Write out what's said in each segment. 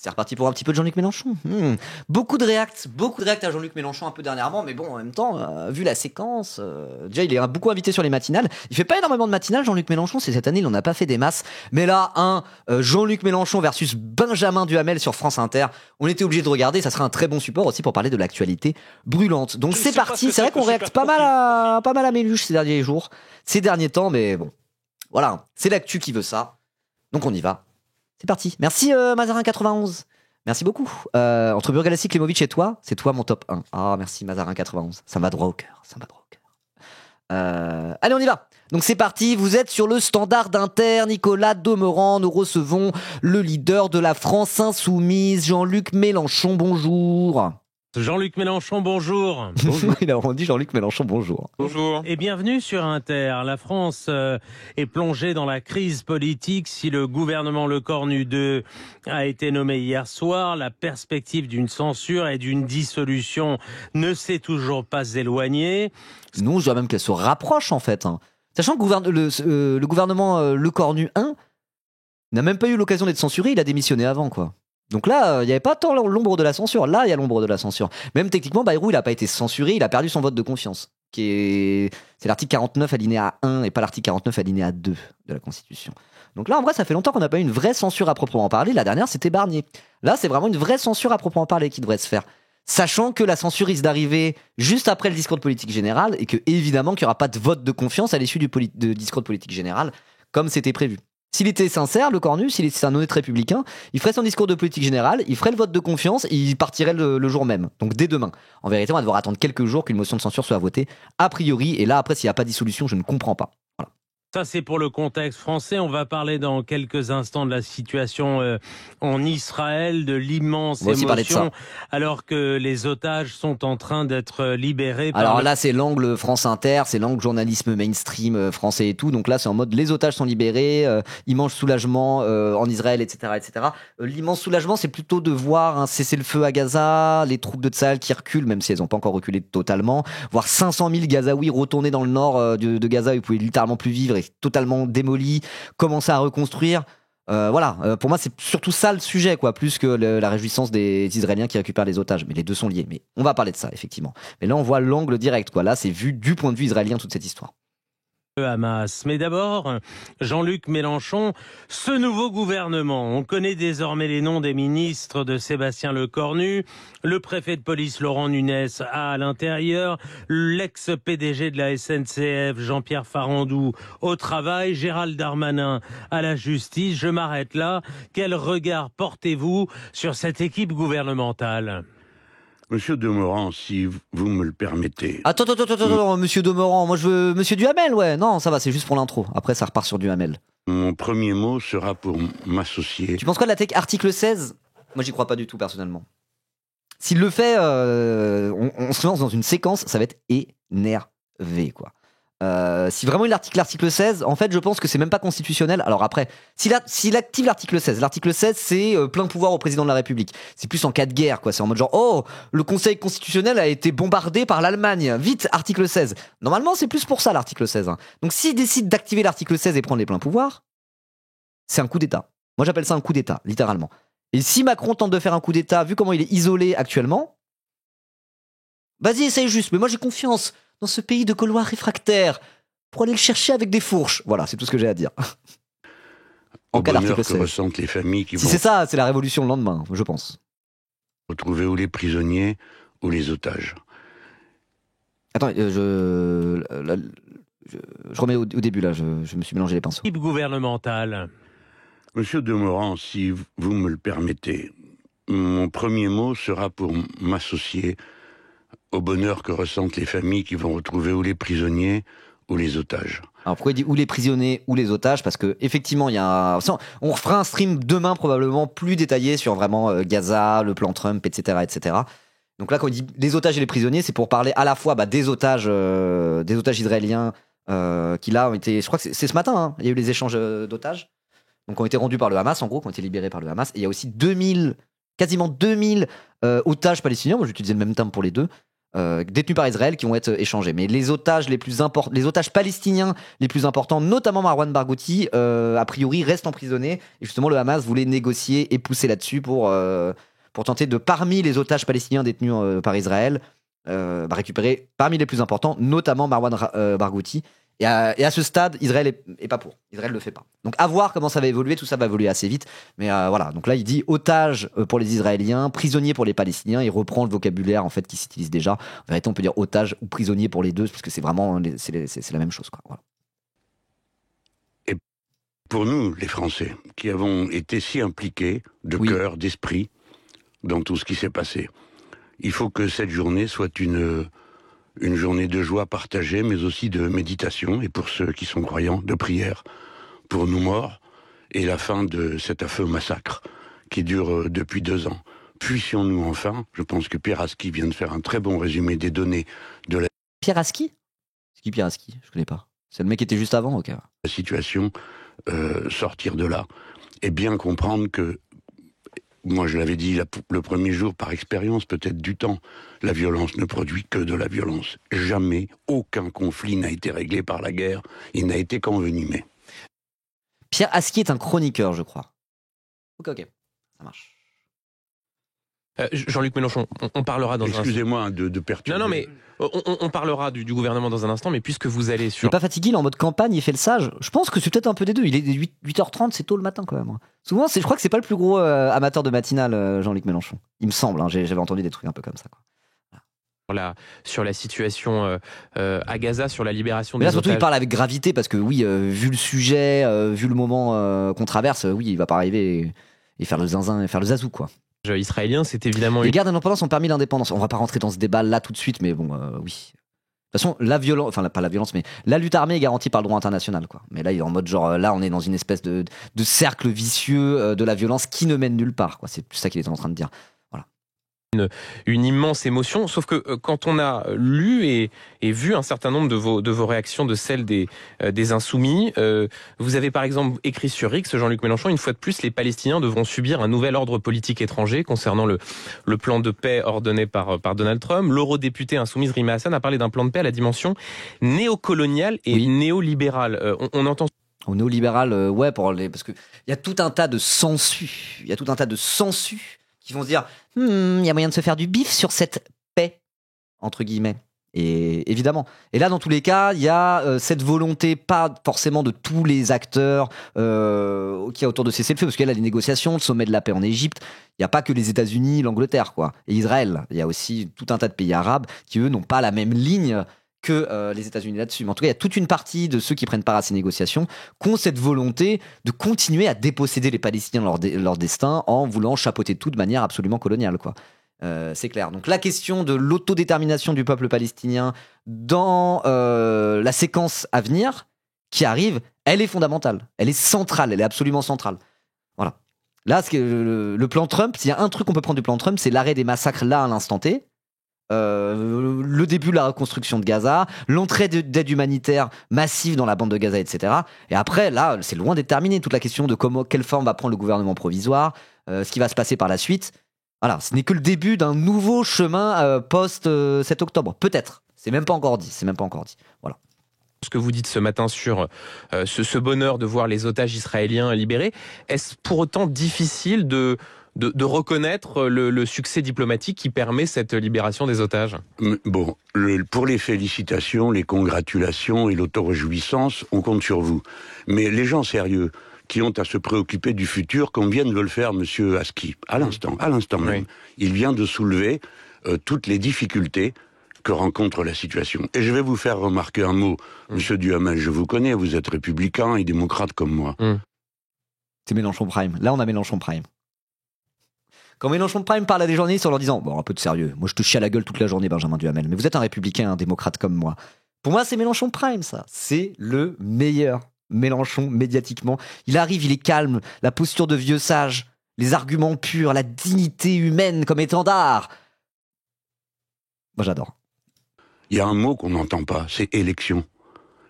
C'est reparti pour un petit peu de Jean-Luc Mélenchon. Beaucoup de réacts à Jean-Luc Mélenchon un peu dernièrement, mais bon, en même temps, vu la séquence, déjà il est beaucoup invité sur les matinales. Il fait pas énormément de matinales, Jean-Luc Mélenchon, c'est cette année, il en a pas fait des masses. Mais là, Jean-Luc Mélenchon versus Benjamin Duhamel sur France Inter, on était obligé de regarder, ça sera un très bon support aussi pour parler de l'actualité brûlante. Donc c'est parti, c'est vrai qu'on réacte pas mal à Méluche ces derniers jours, ces derniers temps, mais bon, voilà, c'est l'actu qui veut ça. Donc on y va. C'est parti. Merci Mazarin91. Merci beaucoup. Entre Burgalassi, Klemovic et toi, c'est toi mon top 1. Ah, merci Mazarin91. Ça me va droit au cœur. Allez, on y va. Donc c'est parti, vous êtes sur le Standard d'Inter, Nicolas Domeran. Nous recevons le leader de la France Insoumise, Jean-Luc Mélenchon. Bonjour. Jean-Luc Mélenchon, bonjour. Bonjour. Il a rendu Jean-Luc Mélenchon, bonjour. Bonjour. Et bienvenue sur Inter. La France est plongée dans la crise politique. Si le gouvernement Lecornu 2 a été nommé hier soir, la perspective d'une censure et d'une dissolution ne s'est toujours pas éloignée. Non, je dirais même qu'elle se rapproche en fait. Sachant que le gouvernement Lecornu 1 n'a même pas eu l'occasion d'être censuré, il a démissionné avant quoi. Donc là, il n'y avait pas tant l'ombre de la censure. Là, il y a l'ombre de la censure. Même techniquement, Bayrou, il n'a pas été censuré, il a perdu son vote de confiance. C'est l'article 49 alinéa 1 et pas l'article 49 alinéa 2 de la Constitution. Donc là, en vrai, ça fait longtemps qu'on n'a pas eu une vraie censure à proprement parler. La dernière, c'était Barnier. Là, c'est vraiment une vraie censure à proprement parler qui devrait se faire. Sachant que la censure risque d'arriver juste après le discours de politique générale et que, évidemment, qu'il n'y aura pas de vote de confiance à l'issue du discours de politique générale, comme c'était prévu. S'il était sincère, Lecornu, s'il était un honnête républicain, il ferait son discours de politique générale, il ferait le vote de confiance et il partirait le jour même. Donc dès demain. En vérité, on va devoir attendre quelques jours qu'une motion de censure soit votée, a priori. Et là, après, s'il n'y a pas de dissolution, je ne comprends pas. Voilà. Ça, c'est pour le contexte français. On va parler dans quelques instants de la situation en Israël, de l'immense émotion, alors que les otages sont en train d'être libérés. Alors là, c'est l'angle France Inter, c'est l'angle journalisme mainstream français et tout. Donc là, c'est en mode les otages sont libérés, immense soulagement en Israël, etc., etc. L'immense soulagement, c'est plutôt de voir un cessez-le-feu à Gaza, les troupes de Tsahal qui reculent, même si elles n'ont pas encore reculé totalement, voir 500 000 Gazaouis retourner dans le nord de Gaza où ils pouvaient littéralement plus vivre, totalement démoli, commencer à reconstruire. Pour moi, c'est surtout ça le sujet, quoi, plus que la réjouissance des Israéliens qui récupèrent les otages. Mais les deux sont liés. Mais on va parler de ça, effectivement. Mais là, on voit l'angle direct, quoi. Là, c'est vu du point de vue israélien, toute cette histoire. Hamas. Mais d'abord, Jean-Luc Mélenchon, ce nouveau gouvernement, on connaît désormais les noms des ministres de Sébastien Lecornu, le préfet de police Laurent Nunez à l'intérieur, l'ex-PDG de la SNCF Jean-Pierre Farandou au travail, Gérald Darmanin à la justice. Je m'arrête là. Quel regard portez-vous sur cette équipe gouvernementale ? Monsieur Domeran, si vous me le permettez. Attends, monsieur Domeran, moi je veux monsieur Duhamel, ouais. Non, ça va, c'est juste pour l'intro. Après, ça repart sur Duhamel. Mon premier mot sera pour m'associer. Tu penses quoi de la article 16 ? Moi, j'y crois pas du tout, personnellement. S'il le fait, on se lance dans une séquence, ça va être énervé, quoi. Si vraiment il article l'article 16, en fait, je pense que c'est même pas constitutionnel. Alors après, s'il active l'article 16 c'est plein pouvoir au président de la République. C'est plus en cas de guerre, quoi. C'est en mode genre, oh, le Conseil constitutionnel a été bombardé par l'Allemagne. Vite, article 16. Normalement, c'est plus pour ça, l'article 16. Donc s'il décide d'activer l'article 16 et prendre les pleins pouvoirs, c'est un coup d'État. Moi, j'appelle ça un coup d'État, littéralement. Et si Macron tente de faire un coup d'État, vu comment il est isolé actuellement, vas-y, essaye juste. Mais moi, j'ai confiance dans ce pays de Gaulois réfractaires pour aller le chercher avec des fourches. Voilà, c'est tout ce que j'ai à dire. Au bonheur que ressentent les familles qui vont... c'est ça, c'est la révolution le lendemain, je pense. Retrouver ou les prisonniers ou les otages. Attends, je remets au début, là, je me suis mélangé les pinceaux. Équipe gouvernementale. Monsieur Domeran, si vous me le permettez, mon premier mot sera pour m'associer au bonheur que ressentent les familles qui vont retrouver ou les prisonniers ou les otages. Alors pourquoi il dit ou les prisonniers ou les otages ? Parce que effectivement, il y a on refera un stream demain probablement plus détaillé sur vraiment Gaza, le plan Trump, etc., etc. Donc là, quand il dit les otages et les prisonniers, c'est pour parler à la fois des otages israéliens qui là ont été, je crois que c'est ce matin, hein, il y a eu les échanges d'otages, donc ont été rendus par le Hamas, en gros, qui ont été libérés par le Hamas. Et il y a aussi quasiment 2000 otages palestiniens. Moi, j'utilisais le même terme pour les deux. détenus par Israël qui vont être échangés. Mais les otages les otages palestiniens les plus importants, notamment Marwan Barghouti, a priori restent emprisonnés. Et justement, le Hamas voulait négocier et pousser là-dessus pour tenter de, parmi les otages palestiniens détenus par Israël, récupérer parmi les plus importants, notamment Marwan Barghouti. Et à ce stade, Israël est pas pour. Israël le fait pas. Donc à voir comment ça va évoluer. Tout ça va évoluer assez vite. Mais voilà. Donc là, il dit otage pour les Israéliens, prisonnier pour les Palestiniens. Il reprend le vocabulaire en fait qui s'utilise déjà. En vérité, on peut dire otage ou prisonnier pour les deux, parce que c'est vraiment c'est la même chose, quoi. Voilà. Et pour nous, les Français, qui avons été si impliqués de cœur, d'esprit, dans tout ce qui s'est passé, il faut que cette journée soit une journée de joie partagée, mais aussi de méditation, et pour ceux qui sont croyants, de prière pour nos morts, et la fin de cet affreux massacre qui dure depuis 2 ans. Puissions-nous enfin, je pense que Pierre Aski vient de faire un très bon résumé des données de la... Pierre Aski ? C'est qui Pierre Aski ? Je connais pas. C'est le mec qui était juste avant, ok. La situation, sortir de là, et bien comprendre que, moi je l'avais dit le premier jour par expérience, peut-être du temps, la violence ne produit que de la violence. Jamais aucun conflit n'a été réglé par la guerre, il n'a été qu'envenimé. Pierre Aski est un chroniqueur, je crois. Ok, ça marche. Jean-Luc Mélenchon, on parlera dans un instant. Excusez-moi de perturber. Non, mais on parlera du gouvernement dans un instant, mais puisque vous allez sur... Il n'est pas fatigué, il est en mode campagne, il fait le sage. Je pense que c'est peut-être un peu des deux. Il est 8h30, c'est tôt le matin quand même. Souvent, je crois que c'est pas le plus gros amateur de matinale, Jean-Luc Mélenchon. Il me semble, j'avais entendu des trucs un peu comme ça, quoi. Sur la situation à Gaza, sur la libération des otages. Mais là, surtout, otages. il parle avec gravité parce que, oui, vu le sujet, vu le moment qu'on traverse, oui, il va pas arriver et faire le zinzin, et faire le zazou, quoi. Israélien, c'est évidemment... Les guerres d'indépendance ont permis l'indépendance. On va pas rentrer dans ce débat là tout de suite, mais bon, oui. De toute façon, la violence, enfin pas la violence, mais la lutte armée est garantie par le droit international, quoi. Mais là, il est en mode genre, là, on est dans une espèce de cercle vicieux de la violence qui ne mène nulle part, quoi. C'est plus ça qu'il est en train de dire. Une immense émotion, sauf que quand on a lu et vu un certain nombre de vos réactions, de celles des Insoumis, vous avez par exemple écrit sur X, Jean-Luc Mélenchon, une fois de plus, les Palestiniens devront subir un nouvel ordre politique étranger concernant le plan de paix ordonné par Donald Trump. L'eurodéputée insoumise Rima Hassan a parlé d'un plan de paix à la dimension néocoloniale et néolibérale. On entend... Au néolibéral, ouais, parce que il y a tout un tas de sangsues. Il y a tout un tas de sangsues qui vont se dire il y a moyen de se faire du bif sur cette paix, entre guillemets. Et évidemment. Et là, dans tous les cas, il y a cette volonté, pas forcément de tous les acteurs qu'il y a autour de cessez-le-feu, parce qu'il y a les négociations, le sommet de la paix en Égypte. Il n'y a pas que les États-Unis, l'Angleterre, quoi, et Israël. Il y a aussi tout un tas de pays arabes qui, eux, n'ont pas la même ligne que les États-Unis là-dessus. Mais en tout cas, il y a toute une partie de ceux qui prennent part à ces négociations qui ont cette volonté de continuer à déposséder les Palestiniens leur destin en voulant chapeauter tout de manière absolument coloniale, quoi. C'est clair. Donc la question de l'autodétermination du peuple palestinien dans la séquence à venir qui arrive, elle est fondamentale, elle est centrale, elle est absolument centrale. Voilà. Là, le plan Trump, s'il y a un truc qu'on peut prendre du plan Trump, c'est l'arrêt des massacres là à l'instant T. Le début de la reconstruction de Gaza, l'entrée d'aide humanitaire massive dans la bande de Gaza, etc. Et après, là, c'est loin d'être terminé. Toute la question de quelle forme va prendre le gouvernement provisoire, ce qui va se passer par la suite. Voilà, ce n'est que le début d'un nouveau chemin post-7 octobre. Peut-être. C'est même pas encore dit. Voilà. Ce que vous dites ce matin sur ce bonheur de voir les otages israéliens libérés, est-ce pour autant difficile de reconnaître le succès diplomatique qui permet cette libération des otages? Bon, pour les félicitations, les congratulations et l'autoréjouissance, on compte sur vous. Mais les gens sérieux qui ont à se préoccuper du futur, comme vient de le faire M. Aski, à l'instant même, oui. Il vient de soulever toutes les difficultés que rencontre la situation. Et je vais vous faire remarquer un mot. Monsieur Duhamel, je vous connais, vous êtes républicain et démocrate comme moi. C'est Mélenchon Prime. Là, on a Mélenchon Prime. Quand Mélenchon Prime parle à des journalistes en leur disant « Bon, un peu de sérieux, moi je te chie à la gueule toute la journée, Benjamin Duhamel, mais vous êtes un républicain, un démocrate comme moi. » Pour moi, c'est Mélenchon Prime, ça. C'est le meilleur Mélenchon médiatiquement. Il arrive, il est calme, la posture de vieux sage, les arguments purs, la dignité humaine comme étendard. Moi, j'adore. Il y a un mot qu'on n'entend pas, c'est élection.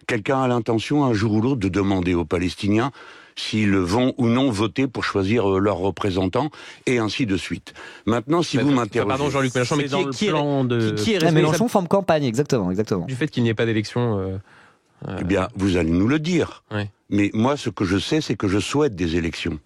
Quelqu'un a l'intention, un jour ou l'autre, de demander aux Palestiniens s'ils vont ou non voter pour choisir leurs représentants, et ainsi de suite. Maintenant, si vous m'interrogez... Pardon, Jean-Luc Mélenchon, mais qui est responsable Mélenchon forme campagne, exactement. du fait qu'il n'y ait pas d'élection Eh bien, vous allez nous le dire. Oui. Mais moi, ce que je sais, c'est que je souhaite des élections.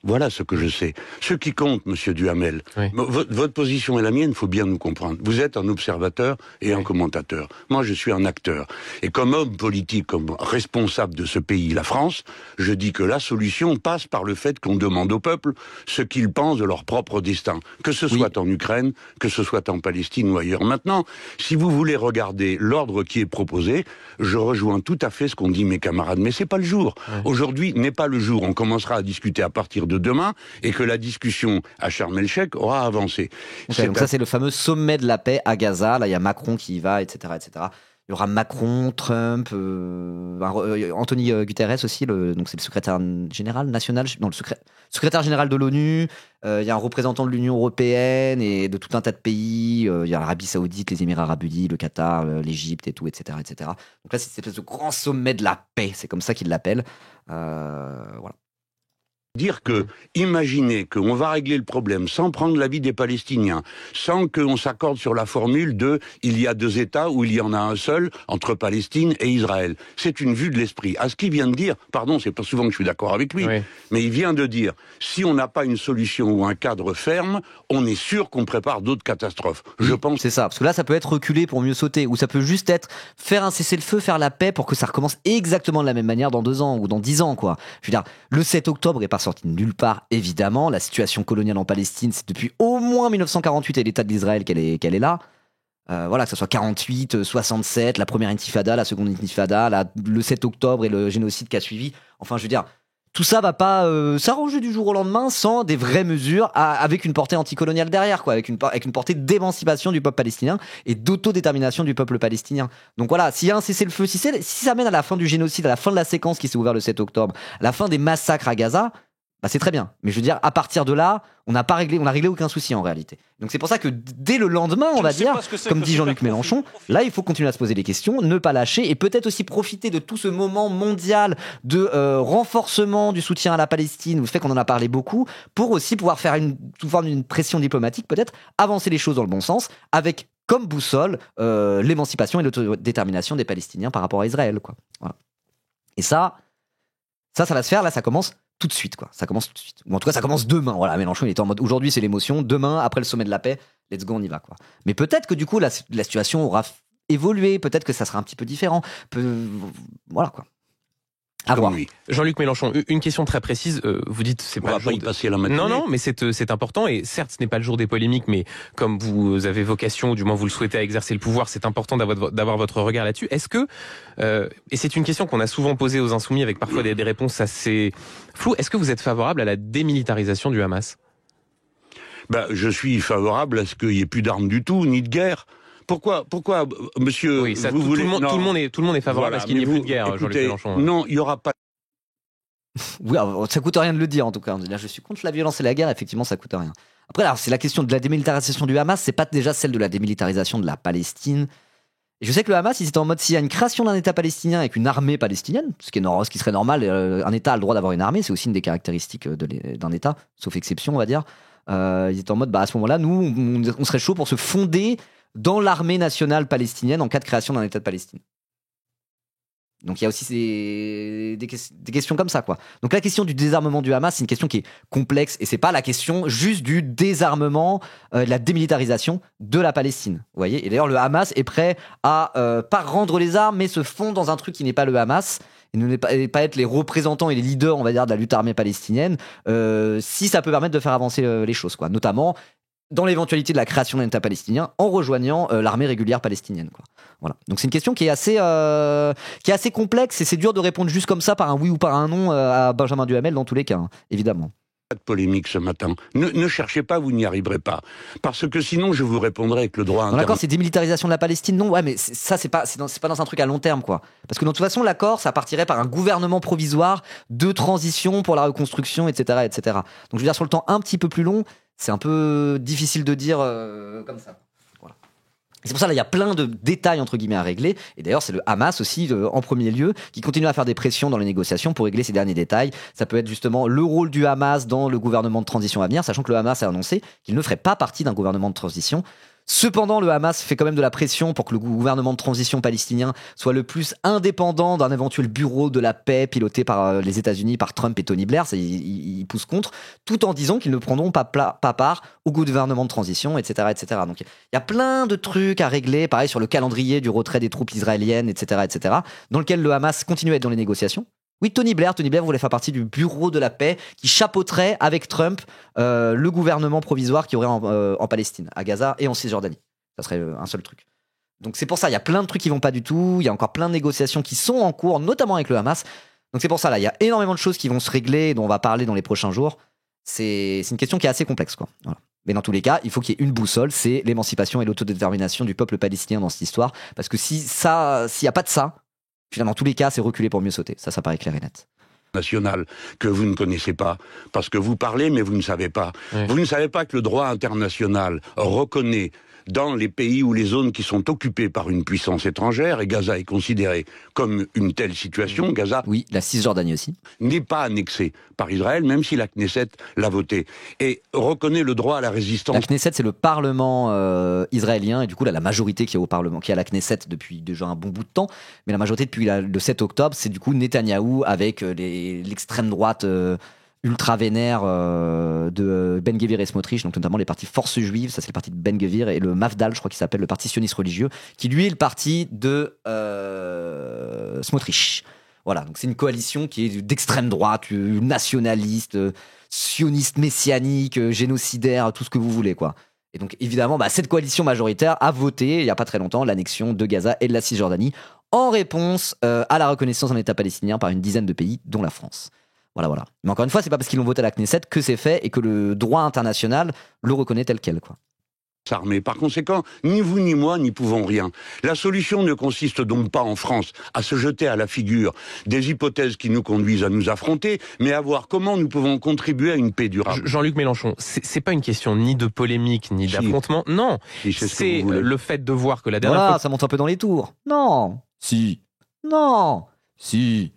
Voilà ce que je sais. Ce qui compte, monsieur Duhamel, Oui. votre position et la mienne, il faut bien nous comprendre. Vous êtes un observateur et un commentateur. Moi, je suis un acteur. Et comme homme politique, comme responsable de ce pays, la France, je dis que la solution passe par le fait qu'on demande au peuple ce qu'ils pensent de leur propre destin. Que ce soit en Ukraine, que ce soit en Palestine ou ailleurs. Maintenant, si vous voulez regarder l'ordre qui est proposé, je rejoins tout à fait ce qu'ont dit mes camarades. Mais c'est pas le jour. Ouais. Aujourd'hui n'est pas le jour. On commencera à discuter à partir de demain, et que la discussion à Sharm el-Sheikh aura avancé. Okay, donc ça, c'est le fameux sommet de la paix à Gaza. Là, il y a Macron qui y va, etc., etc. Il y aura Macron, Trump, Anthony Guterres aussi, donc c'est le secrétaire général national, non, le secrétaire général de l'ONU. Il y a un représentant de l'Union européenne et de tout un tas de pays. Il y a l'Arabie Saoudite, les Émirats Arabes Unis, le Qatar, l'Égypte et tout, etc., etc. Donc là, c'est cette espèce de grand sommet de la paix. C'est comme ça qu'ils l'appellent. Voilà. Dire que, imaginez qu'on va régler le problème sans prendre l'avis des Palestiniens, sans qu'on s'accorde sur la formule de « il y a deux États » ou « il y en a un seul » entre Palestine et Israël. C'est une vue de l'esprit. À ce qu'il vient de dire, pardon, c'est pas souvent que je suis d'accord avec lui, mais il vient de dire « si on n'a pas une solution ou un cadre ferme, on est sûr qu'on prépare d'autres catastrophes ». Je pense... C'est ça, parce que là, ça peut être reculer pour mieux sauter, ou ça peut juste être faire un cessez-le-feu, faire la paix pour que ça recommence exactement de la même manière dans 2 ans ou dans 10 ans, quoi. Je veux dire, le 7 octobre est pas sorti de nulle part, évidemment. La situation coloniale en Palestine, c'est depuis au moins 1948 et l'État d'Israël qu'elle est là. Voilà, que ce soit 48, 67, la première intifada, la seconde intifada, le 7 octobre et le génocide qui a suivi. Enfin, je veux dire, tout ça va pas s'arranger du jour au lendemain sans des vraies mesures avec une portée anticoloniale derrière, quoi, avec une portée d'émancipation du peuple palestinien et d'autodétermination du peuple palestinien. Donc voilà, s'il y a un cessez-le-feu, si ça mène à la fin du génocide, à la fin de la séquence qui s'est ouverte le 7 octobre, à la fin des massacres à Gaza, bah c'est très bien. Mais je veux dire, à partir de là, on n'a réglé aucun souci en réalité. Donc c'est pour ça que dès le lendemain, on va dire, comme dit Jean-Luc Mélenchon, là il faut continuer à se poser des questions, ne pas lâcher et peut-être aussi profiter de tout ce moment mondial de renforcement du soutien à la Palestine, le fait qu'on en a parlé beaucoup, pour aussi pouvoir faire sous forme d'une pression diplomatique peut-être, avancer les choses dans le bon sens, avec comme boussole l'émancipation et l'autodétermination des Palestiniens par rapport à Israël, quoi. Voilà. Et ça va se faire, là ça commence tout de suite, quoi. Ça commence tout de suite. Ou en tout cas, ça commence demain. Voilà, Mélenchon, il était en mode aujourd'hui, c'est l'émotion. Demain, après le sommet de la paix, let's go, on y va, quoi. Mais peut-être que du coup, la situation aura évolué. Peut-être que ça sera un petit peu différent. Voilà, quoi. À voir. Oui. Jean-Luc Mélenchon, une question très précise. Vous dites c'est pas le jour y passer la matinée. Non, mais c'est important et certes ce n'est pas le jour des polémiques, mais comme vous avez vocation ou du moins vous le souhaitez à exercer le pouvoir, c'est important d'avoir votre regard là-dessus. Est-ce que et c'est une question qu'on a souvent posée aux Insoumis avec parfois des réponses assez floues. Est-ce que vous êtes favorable à la démilitarisation du Hamas ? Je suis favorable à ce qu'il n'y ait plus d'armes du tout, ni de guerre. Pourquoi, monsieur, oui, ça, vous tout, voulez... tout le monde est favorable à ce qu'il n'y ait plus de guerre, Jean-Luc Mélenchon. Non, il n'y aura pas... Oui, alors, ça coûte rien de le dire en tout cas. Je suis contre la violence et la guerre, effectivement, ça coûte rien. Après, alors, c'est la question de la démilitarisation du Hamas, c'est pas déjà celle de la démilitarisation de la Palestine. Et je sais que le Hamas, ils étaient en mode s'il y a une création d'un État palestinien avec une armée palestinienne, ce qui serait normal, un État a le droit d'avoir une armée, c'est aussi une des caractéristiques d'un État, sauf exception, on va dire. Ils étaient en mode, à ce moment-là, nous, on serait chaud pour se fonder dans l'armée nationale palestinienne en cas de création d'un État de Palestine. Donc il y a aussi des questions comme ça, quoi. Donc la question du désarmement du Hamas, c'est une question qui est complexe et c'est pas la question juste du désarmement, de la démilitarisation de la Palestine. Vous voyez ? Et d'ailleurs le Hamas est prêt à pas rendre les armes, mais se fondre dans un truc qui n'est pas le Hamas et ne pas être les représentants et les leaders, on va dire, de la lutte armée palestinienne, si ça peut permettre de faire avancer les choses, quoi. Notamment dans l'éventualité de la création d'un État palestinien en rejoignant l'armée régulière palestinienne, quoi. Voilà. Donc c'est une question qui est assez complexe et c'est dur de répondre juste comme ça par un oui ou par un non à Benjamin Duhamel dans tous les cas, hein, évidemment. Pas de polémique ce matin. Ne cherchez pas, vous n'y arriverez pas. Parce que sinon, je vous répondrai avec le droit international. D'accord, c'est démilitarisation de la Palestine, non ? Ouais, mais ça, c'est pas dans un truc à long terme, quoi. Parce que de toute façon, l'accord, ça partirait par un gouvernement provisoire de transition pour la reconstruction, etc., etc. Donc je veux dire, sur le temps un petit peu plus long, c'est un peu difficile de dire comme ça. Voilà. C'est pour ça là il y a plein de détails entre guillemets à régler, et d'ailleurs c'est le Hamas aussi en premier lieu qui continue à faire des pressions dans les négociations pour régler ces derniers détails. Ça peut être justement le rôle du Hamas dans le gouvernement de transition à venir, sachant que le Hamas a annoncé qu'il ne ferait pas partie d'un gouvernement de transition. Cependant, le Hamas fait quand même de la pression pour que le gouvernement de transition palestinien soit le plus indépendant d'un éventuel bureau de la paix piloté par les États-Unis, par Trump et Tony Blair. Ils poussent contre, tout en disant qu'ils ne prendront pas part au gouvernement de transition, etc., etc. Donc, il y a plein de trucs à régler, pareil sur le calendrier du retrait des troupes israéliennes, etc., etc., dans lequel le Hamas continue à être dans les négociations. Oui, Tony Blair voulait faire partie du bureau de la paix qui chapeauterait avec Trump le gouvernement provisoire qui aurait en Palestine, à Gaza et en Cisjordanie. Ça serait un seul truc. Donc c'est pour ça, il y a plein de trucs qui vont pas du tout, il y a encore plein de négociations qui sont en cours, notamment avec le Hamas. Donc c'est pour ça, là, il y a énormément de choses qui vont se régler, dont on va parler dans les prochains jours. C'est une question qui est assez complexe, quoi. Voilà. Mais dans tous les cas, il faut qu'il y ait une boussole, c'est l'émancipation et l'autodétermination du peuple palestinien dans cette histoire. Parce que s'il n'y a pas de ça, finalement, dans tous les cas, c'est reculer pour mieux sauter. Ça paraît clair et net. National que vous ne connaissez pas, parce que vous parlez mais vous ne savez pas. Oui. Vous ne savez pas que le droit international reconnaît dans les pays ou les zones qui sont occupées par une puissance étrangère, et Gaza est considéré comme une telle situation, Gaza... Oui, la Cisjordanie aussi. ...n'est pas annexée par Israël, même si la Knesset l'a voté, et reconnaît le droit à la résistance. La Knesset, c'est le Parlement israélien, et du coup, là, la majorité qui est au Parlement, qui est à la Knesset depuis déjà un bon bout de temps, mais la majorité depuis le 7 octobre, c'est du coup Netanyahou avec l'extrême droite... ultra vénère de Ben Gvir et Smotrich, donc notamment les partis Forces Juives, ça c'est le parti de Ben Gvir, et le Mafdal, je crois qu'il s'appelle, le parti sioniste religieux, qui lui est le parti de Smotrich. Voilà, donc c'est une coalition qui est d'extrême droite, nationaliste, sioniste messianique, génocidaire, tout ce que vous voulez, quoi. Et donc évidemment, cette coalition majoritaire a voté, il n'y a pas très longtemps, l'annexion de Gaza et de la Cisjordanie, en réponse à la reconnaissance d'un État palestinien par une dizaine de pays, dont la France. Voilà. Mais encore une fois, c'est pas parce qu'ils l'ont voté à la Knesset que c'est fait et que le droit international le reconnaît tel quel, quoi. Armée. Par conséquent, ni vous ni moi n'y pouvons rien. La solution ne consiste donc pas en France à se jeter à la figure des hypothèses qui nous conduisent à nous affronter, mais à voir comment nous pouvons contribuer à une paix durable. Jean-Luc Mélenchon, c'est pas une question ni de polémique ni d'affrontement, non. C'est le fait de voir que la dernière fois... ça monte un peu dans les tours. Non. Si. Non. Si.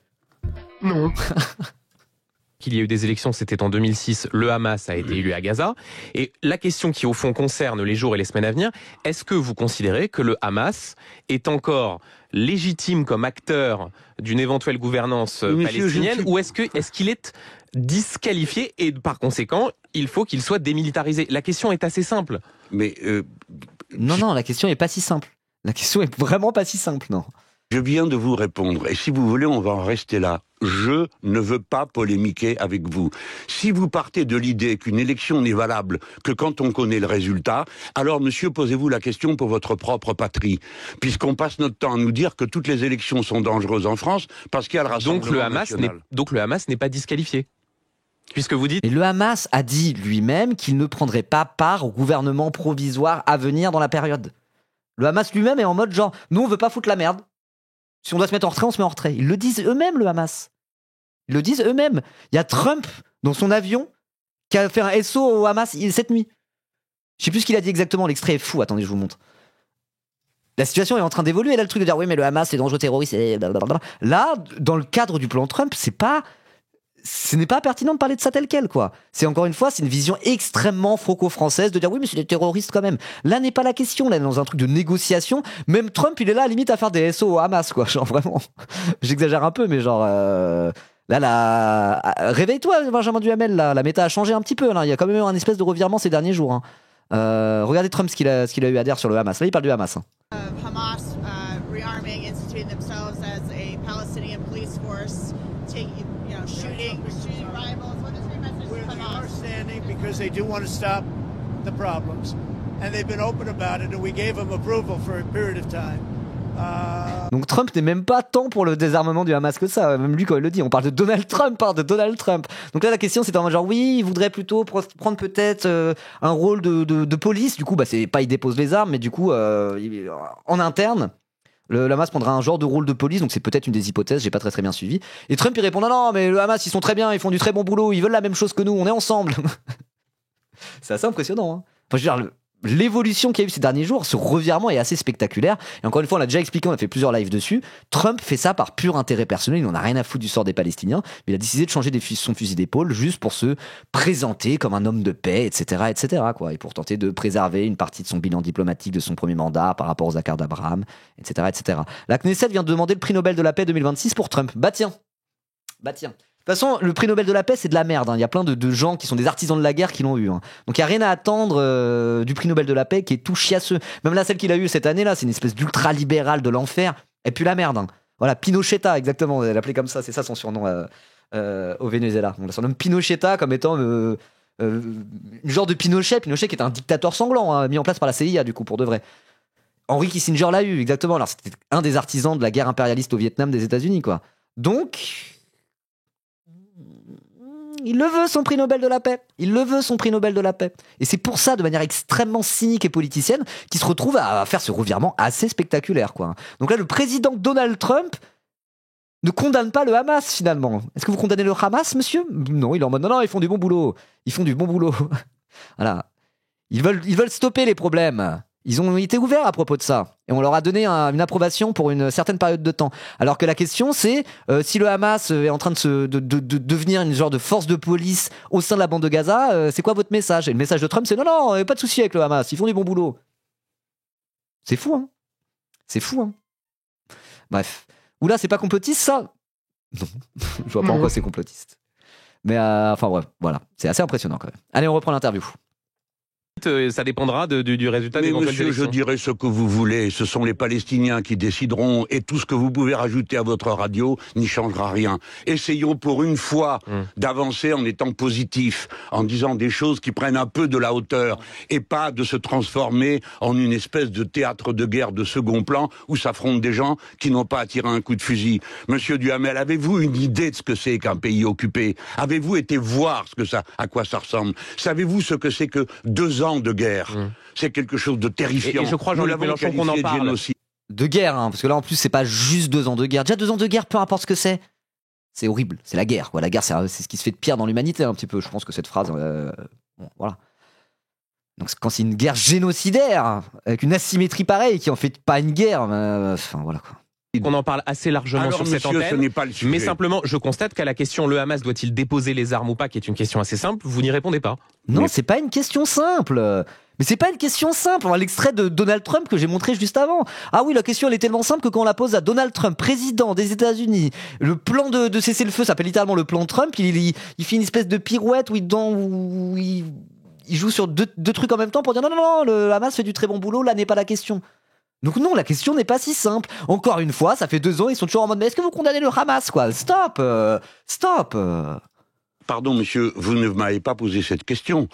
Non. Qu'il y a eu des élections, c'était en 2006, le Hamas a été élu à Gaza. Et la question qui, au fond, concerne les jours et les semaines à venir, est-ce que vous considérez que le Hamas est encore légitime comme acteur d'une éventuelle gouvernance palestinienne, ou est-ce qu'il est disqualifié et, par conséquent, il faut qu'il soit démilitarisé? La question est assez simple. Mais Non, la question est pas si simple. La question est vraiment pas si simple, non. Je viens de vous répondre, et si vous voulez, on va en rester là. Je ne veux pas polémiquer avec vous. Si vous partez de l'idée qu'une élection n'est valable que quand on connaît le résultat, alors monsieur, posez-vous la question pour votre propre patrie. Puisqu'on passe notre temps à nous dire que toutes les élections sont dangereuses en France parce qu'il y a le Rassemblement national. Donc le Hamas n'est pas disqualifié, puisque vous dites... Et le Hamas a dit lui-même qu'il ne prendrait pas part au gouvernement provisoire à venir dans la période. Le Hamas lui-même est en mode genre, nous on veut pas foutre la merde. Si on doit se mettre en retrait, on se met en retrait. Ils le disent eux-mêmes, le Hamas. Ils le disent eux-mêmes. Il y a Trump, dans son avion, qui a fait un SO au Hamas cette nuit. Je sais plus ce qu'il a dit exactement, l'extrait est fou. Attendez, je vous montre. La situation est en train d'évoluer. Là, le truc de dire, oui, mais le Hamas, c'est dangereux terroriste. Et blablabla. Là, dans le cadre du plan Trump, ce n'est pas pertinent de parler de ça tel quel, quoi. C'est encore une fois, c'est une vision extrêmement franco-française de dire oui, mais c'est des terroristes quand même. Là n'est pas la question, là, dans un truc de négociation. Même Trump, il est là, à limite, à faire des SO au Hamas, quoi. Genre, vraiment. J'exagère un peu, mais genre, réveille-toi, Benjamin Duhamel, là. La méta a changé un petit peu, là. Il y a quand même eu un espèce de revirement ces derniers jours, hein. Regardez Trump, ce qu'il a eu à dire sur le Hamas. Là, il parle du Hamas, hein. Hamas rearming, instituting themselves as a Palestinian police force, shooting rivals. What is your message to Hamas? We're standing because they do want to stop the problems, and they've been open about it, and we gave them approval for a period of time. Donc Trump n'est même pas tant pour le désarmement du Hamas que ça. Même lui, quand il le dit, on parle de Donald Trump. Donc là, la question, c'est en mode genre, oui, il voudrait plutôt prendre peut-être un rôle de police. Du coup, c'est pas il dépose les armes, mais du coup, en interne, le Hamas prendra un genre de rôle de police. Donc c'est peut-être une des hypothèses, j'ai pas très bien suivi. Et Trump, il répond, non, mais le Hamas, ils sont très bien, ils font du très bon boulot, ils veulent la même chose que nous, on est ensemble. C'est assez impressionnant, hein. Enfin, je veux dire, l'évolution qu'il y a eu ces derniers jours, ce revirement est assez spectaculaire. Et encore une fois, on l'a déjà expliqué, on a fait plusieurs lives dessus. Trump fait ça par pur intérêt personnel. Il n'en a rien à foutre du sort des Palestiniens. Mais il a décidé de changer son fusil d'épaule juste pour se présenter comme un homme de paix, etc., etc., quoi. Et pour tenter de préserver une partie de son bilan diplomatique de son premier mandat par rapport aux accords d'Abraham, etc., etc. La Knesset vient de demander le prix Nobel de la paix 2026 pour Trump. Bah tiens. De toute façon, le prix Nobel de la paix, c'est de la merde. Il y a plein de gens qui sont des artisans de la guerre qui l'ont eu. Donc il n'y a rien à attendre du prix Nobel de la paix qui est tout chiasseux. Même là, celle qu'il a eue cette année-là, c'est une espèce d'ultra-libéral de l'enfer. Et puis la merde. Voilà, Pinocheta, exactement. Elle l'appelait comme ça, c'est ça son surnom au Venezuela. On la surnomme Pinocheta comme étant une genre de Pinochet qui est un dictateur sanglant, mis en place par la CIA, du coup, pour de vrai. Henry Kissinger l'a eu, exactement. Alors c'était un des artisans de la guerre impérialiste au Vietnam des États-Unis, quoi. Donc... il le veut, son prix Nobel de la paix. Il le veut, son prix Nobel de la paix. Et c'est pour ça, de manière extrêmement cynique et politicienne, qu'il se retrouve à faire ce revirement assez spectaculaire, quoi. Donc là, le président Donald Trump ne condamne pas le Hamas, finalement. Est-ce que vous condamnez le Hamas, monsieur ? Non, il est en mode, non, ils font du bon boulot. Ils font du bon boulot. Voilà. Ils veulent stopper les problèmes. Ils ont été ouverts à propos de ça. Et on leur a donné une approbation pour une certaine période de temps. Alors que la question, c'est si le Hamas est en train de devenir une genre de force de police au sein de la bande de Gaza, c'est quoi votre message ? Et le message de Trump, c'est non, pas de souci avec le Hamas, ils font du bon boulot. C'est fou, hein ? C'est fou, hein ? Bref. Oula, c'est pas complotiste, ça ? Non. Je vois pas en quoi c'est complotiste. Mais enfin, ouais, voilà. C'est assez impressionnant, quand même. Allez, on reprend l'interview. Ça dépendra du résultat Mais d'éventuelles monsieur, élections. je dirai ce que vous voulez. Ce sont les Palestiniens qui décideront et tout ce que vous pouvez rajouter à votre radio n'y changera rien. Essayons pour une fois d'avancer en étant positifs, en disant des choses qui prennent un peu de la hauteur et pas de se transformer en une espèce de théâtre de guerre de second plan où s'affrontent des gens qui n'ont pas à tirer un coup de fusil. Monsieur Duhamel, avez-vous une idée de ce que c'est qu'un pays occupé ? Avez-vous été voir à quoi ça ressemble ? Savez-vous ce que c'est que 2 ans de guerre? C'est quelque chose de terrifiant. Et je crois, Jean-Luc Mélenchon, qu'on en parle. De guerre, parce que là en plus c'est pas juste 2 ans de guerre. Déjà 2 ans de guerre, peu importe ce que c'est horrible. C'est la guerre, quoi. La guerre, c'est ce qui se fait de pire dans l'humanité, un petit peu. Je pense que cette phrase, bon, voilà. Donc quand c'est une guerre génocidaire, avec une asymétrie pareille, qui en fait pas une guerre, enfin voilà, quoi. On en parle assez largement Alors, sur monsieur, cette antenne. ce n'est pas le sujet. Mais simplement, je constate qu'à la question le Hamas doit-il déposer les armes ou pas, qui est une question assez simple, vous n'y répondez pas. Non, c'est pas une question simple. Mais c'est pas une question simple. On a l'extrait de Donald Trump que j'ai montré juste avant. Ah oui, la question elle est tellement simple que quand on la pose à Donald Trump, président des États-Unis, le plan de cessez-le-feu s'appelle littéralement le plan Trump. Il fait une espèce de pirouette où il joue sur deux trucs en même temps pour dire non, le Hamas fait du très bon boulot. Là n'est pas la question. Donc non, la question n'est pas si simple. Encore une fois, ça fait 2 ans, ils sont toujours en mode mais est-ce que vous condamnez le Hamas, quoi ? Stop. Pardon, monsieur, vous ne m'avez pas posé cette question.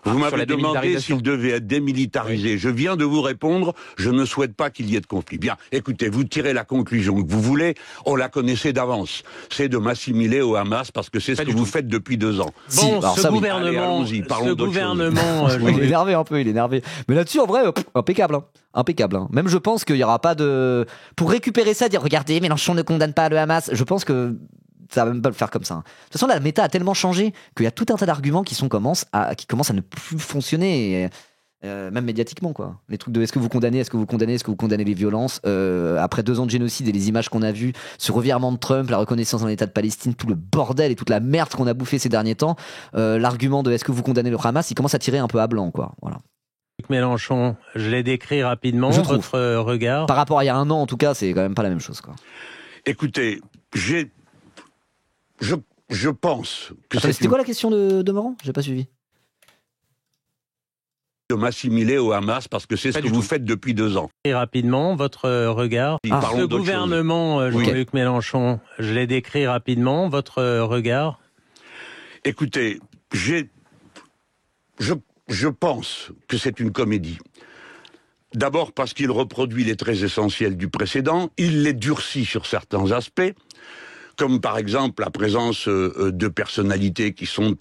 Vous m'avez demandé s'il devait être démilitarisé. Oui. Je viens de vous répondre, je ne souhaite pas qu'il y ait de conflit. Bien, écoutez, vous tirez la conclusion que vous voulez, on la connaissait d'avance. C'est de m'assimiler au Hamas parce que c'est ce que vous faites depuis 2 ans. Bon, alors ce gouvernement, il est énervé un peu, il est énervé. Mais là-dessus, en vrai, impeccable. Impeccable. Même je pense qu'il n'y aura pas de... Pour récupérer ça, dire regardez, Mélenchon ne condamne pas le Hamas, je pense que ça va même pas le faire comme ça. De toute façon, la méta a tellement changé qu'il y a tout un tas d'arguments qui commencent à ne plus fonctionner, même médiatiquement, quoi. Les trucs de est-ce que vous condamnez les violences, après 2 ans de génocide et les images qu'on a vues, ce revirement de Trump, la reconnaissance d'un État de Palestine, tout le bordel et toute la merde qu'on a bouffé ces derniers temps, l'argument de est-ce que vous condamnez le Hamas, il commence à tirer un peu à blanc, quoi. Voilà. Mélenchon, je l'ai décrit rapidement, votre regard. Par rapport à il y a 1 an, en tout cas, c'est quand même pas la même chose, quoi. Écoutez, je pense que c'était quoi la question de Morand ? J'ai pas suivi. De m'assimiler au Hamas parce que c'est ce que vous faites depuis 2 ans. Et rapidement, votre regard. Ce gouvernement, Jean-Luc Mélenchon, je l'ai décrit rapidement, votre regard. Écoutez, je pense que c'est une comédie. D'abord parce qu'il reproduit les traits essentiels du précédent, il les durcit sur certains aspects, comme par exemple la présence de personnalités qui sont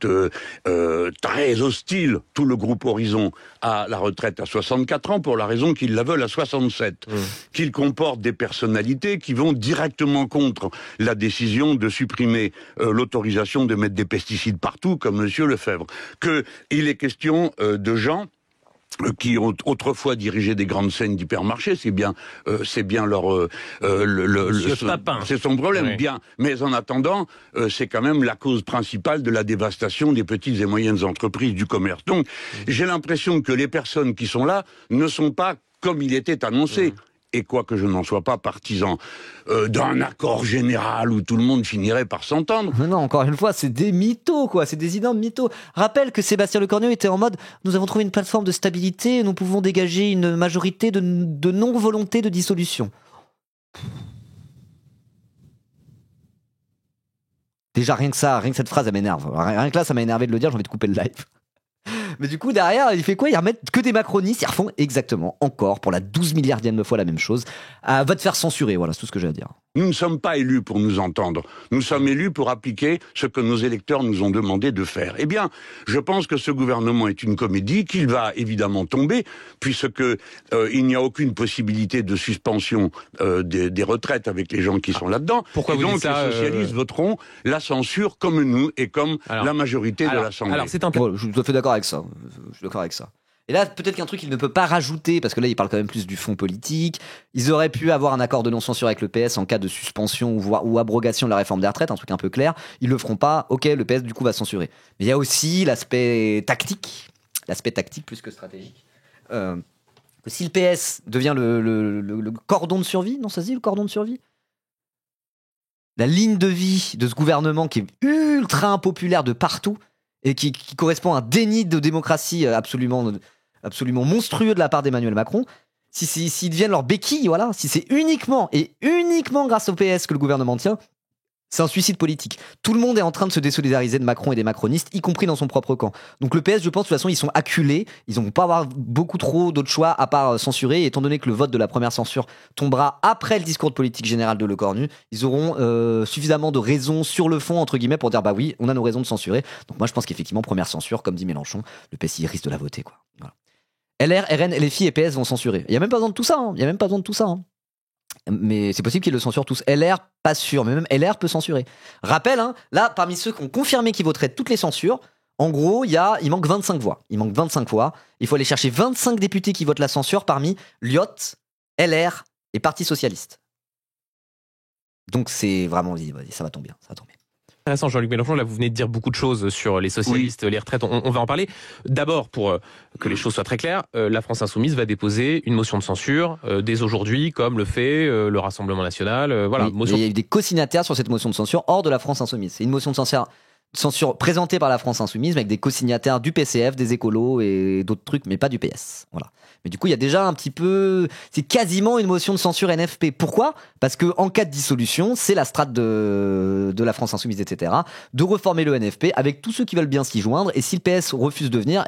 très hostiles, tout le groupe Horizon, à la retraite à 64 ans, pour la raison qu'ils la veulent à 67. Qu'il comporte des personnalités qui vont directement contre la décision de supprimer l'autorisation de mettre des pesticides partout, comme Monsieur Lefebvre. Qu'il est question de gens qui ont autrefois dirigé des grandes scènes d'hypermarché, c'est bien leur Papin. c'est son problème, Oui. bien. Mais en attendant, c'est quand même la cause principale de la dévastation des petites et moyennes entreprises du commerce. Donc, j'ai l'impression que les personnes qui sont là ne sont pas comme il était annoncé. Et quoique je n'en sois pas partisan d'un accord général où tout le monde finirait par s'entendre. Mais non, encore une fois, c'est des mythos, quoi. C'est des énormes mythos. Rappelle que Sébastien Lecornu était en mode « Nous avons trouvé une plateforme de stabilité et nous pouvons dégager une majorité de non-volonté de dissolution. » Déjà, rien que cette phrase, elle m'énerve. Rien que là, ça m'a énervé de le dire, j'ai envie de couper le live. Mais du coup, derrière, il fait quoi? Ils remettent que des macronistes, ils refont exactement, encore, pour la 12 milliardième fois la même chose. Va te faire censurer, voilà, c'est tout ce que j'ai à dire. Nous ne sommes pas élus pour nous entendre. Nous sommes élus pour appliquer ce que nos électeurs nous ont demandé de faire. Eh bien, je pense que ce gouvernement est une comédie, qu'il va évidemment tomber, puisque il n'y a aucune possibilité de suspension des retraites avec les gens qui sont là-dedans. Pourquoi et vous donc dites ça, les socialistes voteront la censure comme nous et comme la majorité de l'Assemblée. Alors, c'est un Bon, je suis tout à fait d'accord avec ça. Je suis d'accord avec ça. Et là, peut-être qu'un truc qu'il ne peut pas rajouter, parce que là, il parle quand même plus du fond politique. Ils auraient pu avoir un accord de non-censure avec le PS en cas de suspension ou abrogation de la réforme des retraites, un truc un peu clair. Ils le feront pas. Ok, le PS, du coup, va censurer. Mais il y a aussi l'aspect tactique plus que stratégique. Que si le PS devient le cordon de survie, non, ça se dit le cordon de survie? La ligne de vie de ce gouvernement qui est ultra impopulaire de partout et qui correspond à un déni de démocratie absolument monstrueux de la part d'Emmanuel Macron, s'ils deviennent leur béquille, voilà, si c'est uniquement grâce au PS que le gouvernement tient, c'est un suicide politique. Tout le monde est en train de se désolidariser de Macron et des macronistes, y compris dans son propre camp. Donc le PS, je pense, de toute façon, ils sont acculés, ils vont pas avoir beaucoup trop d'autres choix à part censurer, et étant donné que le vote de la première censure tombera après le discours de politique générale de Lecornu, ils auront suffisamment de raisons sur le fond, entre guillemets, pour dire bah oui, on a nos raisons de censurer. Donc moi je pense qu'effectivement, première censure, comme dit Mélenchon, le PS il risque de la voter, quoi. Voilà. LR, RN, LFI et PS vont censurer. Il y a même pas besoin de tout ça, Il y a même pas besoin de tout ça, Mais c'est possible qu'ils le censurent tous. LR, pas sûr, mais même LR peut censurer. Rappel, là, parmi ceux qui ont confirmé qu'ils voteraient toutes les censures, en gros, il manque 25 voix. Il manque 25 voix. Il faut aller chercher 25 députés qui votent la censure parmi Lyot, LR et Parti Socialiste. Donc c'est vraiment, ça va tomber bien, ça va tomber. Intéressant, Jean-Luc Mélenchon, là vous venez de dire beaucoup de choses sur les socialistes, les retraites, on va en parler. D'abord, pour que les choses soient très claires, la France Insoumise va déposer une motion de censure dès aujourd'hui, comme le fait le Rassemblement National. Voilà, Oui, il y a eu des co-signataires sur cette motion de censure hors de la France Insoumise. C'est une motion de censure présentée par la France Insoumise, mais avec des co-signataires du PCF, des écolos et d'autres trucs, mais pas du PS. Voilà. Mais du coup, il y a déjà un petit peu... C'est quasiment une motion de censure NFP. Pourquoi? Parce que en cas de dissolution, c'est la strate de la France Insoumise, etc., de reformer le NFP avec tous ceux qui veulent bien s'y joindre. Et si le PS refuse de venir,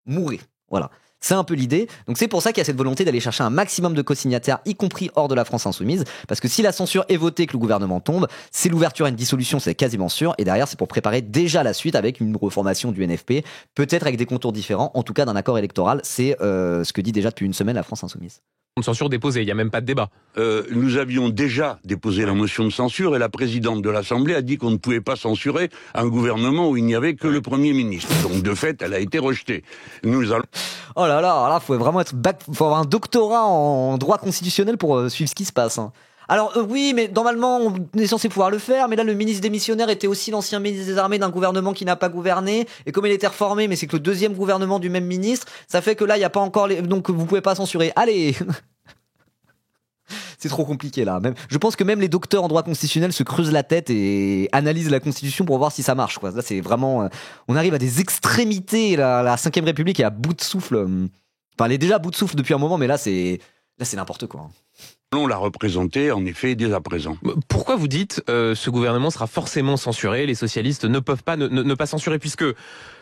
mourrez. Voilà. C'est un peu l'idée. Donc c'est pour ça qu'il y a cette volonté d'aller chercher un maximum de co-signataires, y compris hors de la France Insoumise. Parce que si la censure est votée, que le gouvernement tombe, c'est l'ouverture à une dissolution, c'est quasiment sûr. Et derrière, c'est pour préparer déjà la suite avec une reformation du NFP, peut-être avec des contours différents, en tout cas d'un accord électoral. C'est ce que dit déjà depuis une semaine la France Insoumise. Une censure déposée, il n'y a même pas de débat. Nous avions déjà déposé la motion de censure et la présidente de l'Assemblée a dit qu'on ne pouvait pas censurer un gouvernement où il n'y avait que le Premier ministre. Donc de fait, elle a été rejetée. Nous allons... Oh là là, faut vraiment faut avoir un doctorat en droit constitutionnel pour suivre ce qui se passe. Alors oui, mais normalement on est censé pouvoir le faire, mais là le ministre démissionnaire était aussi l'ancien ministre des Armées d'un gouvernement qui n'a pas gouverné, et comme il était reformé, mais c'est que le deuxième gouvernement du même ministre, ça fait que là il n'y a pas encore donc vous pouvez pas censurer. Allez. C'est trop compliqué là. Je pense que même les docteurs en droit constitutionnel se creusent la tête et analysent la Constitution pour voir si ça marche, quoi. Là c'est vraiment, on arrive à des extrémités. La 5ème République est à bout de souffle. Enfin, elle est déjà à bout de souffle depuis un moment, mais là c'est n'importe quoi. On l'a représenté, en effet, dès à présent. Pourquoi vous dites ce gouvernement sera forcément censuré, les socialistes ne peuvent pas ne pas censurer, puisque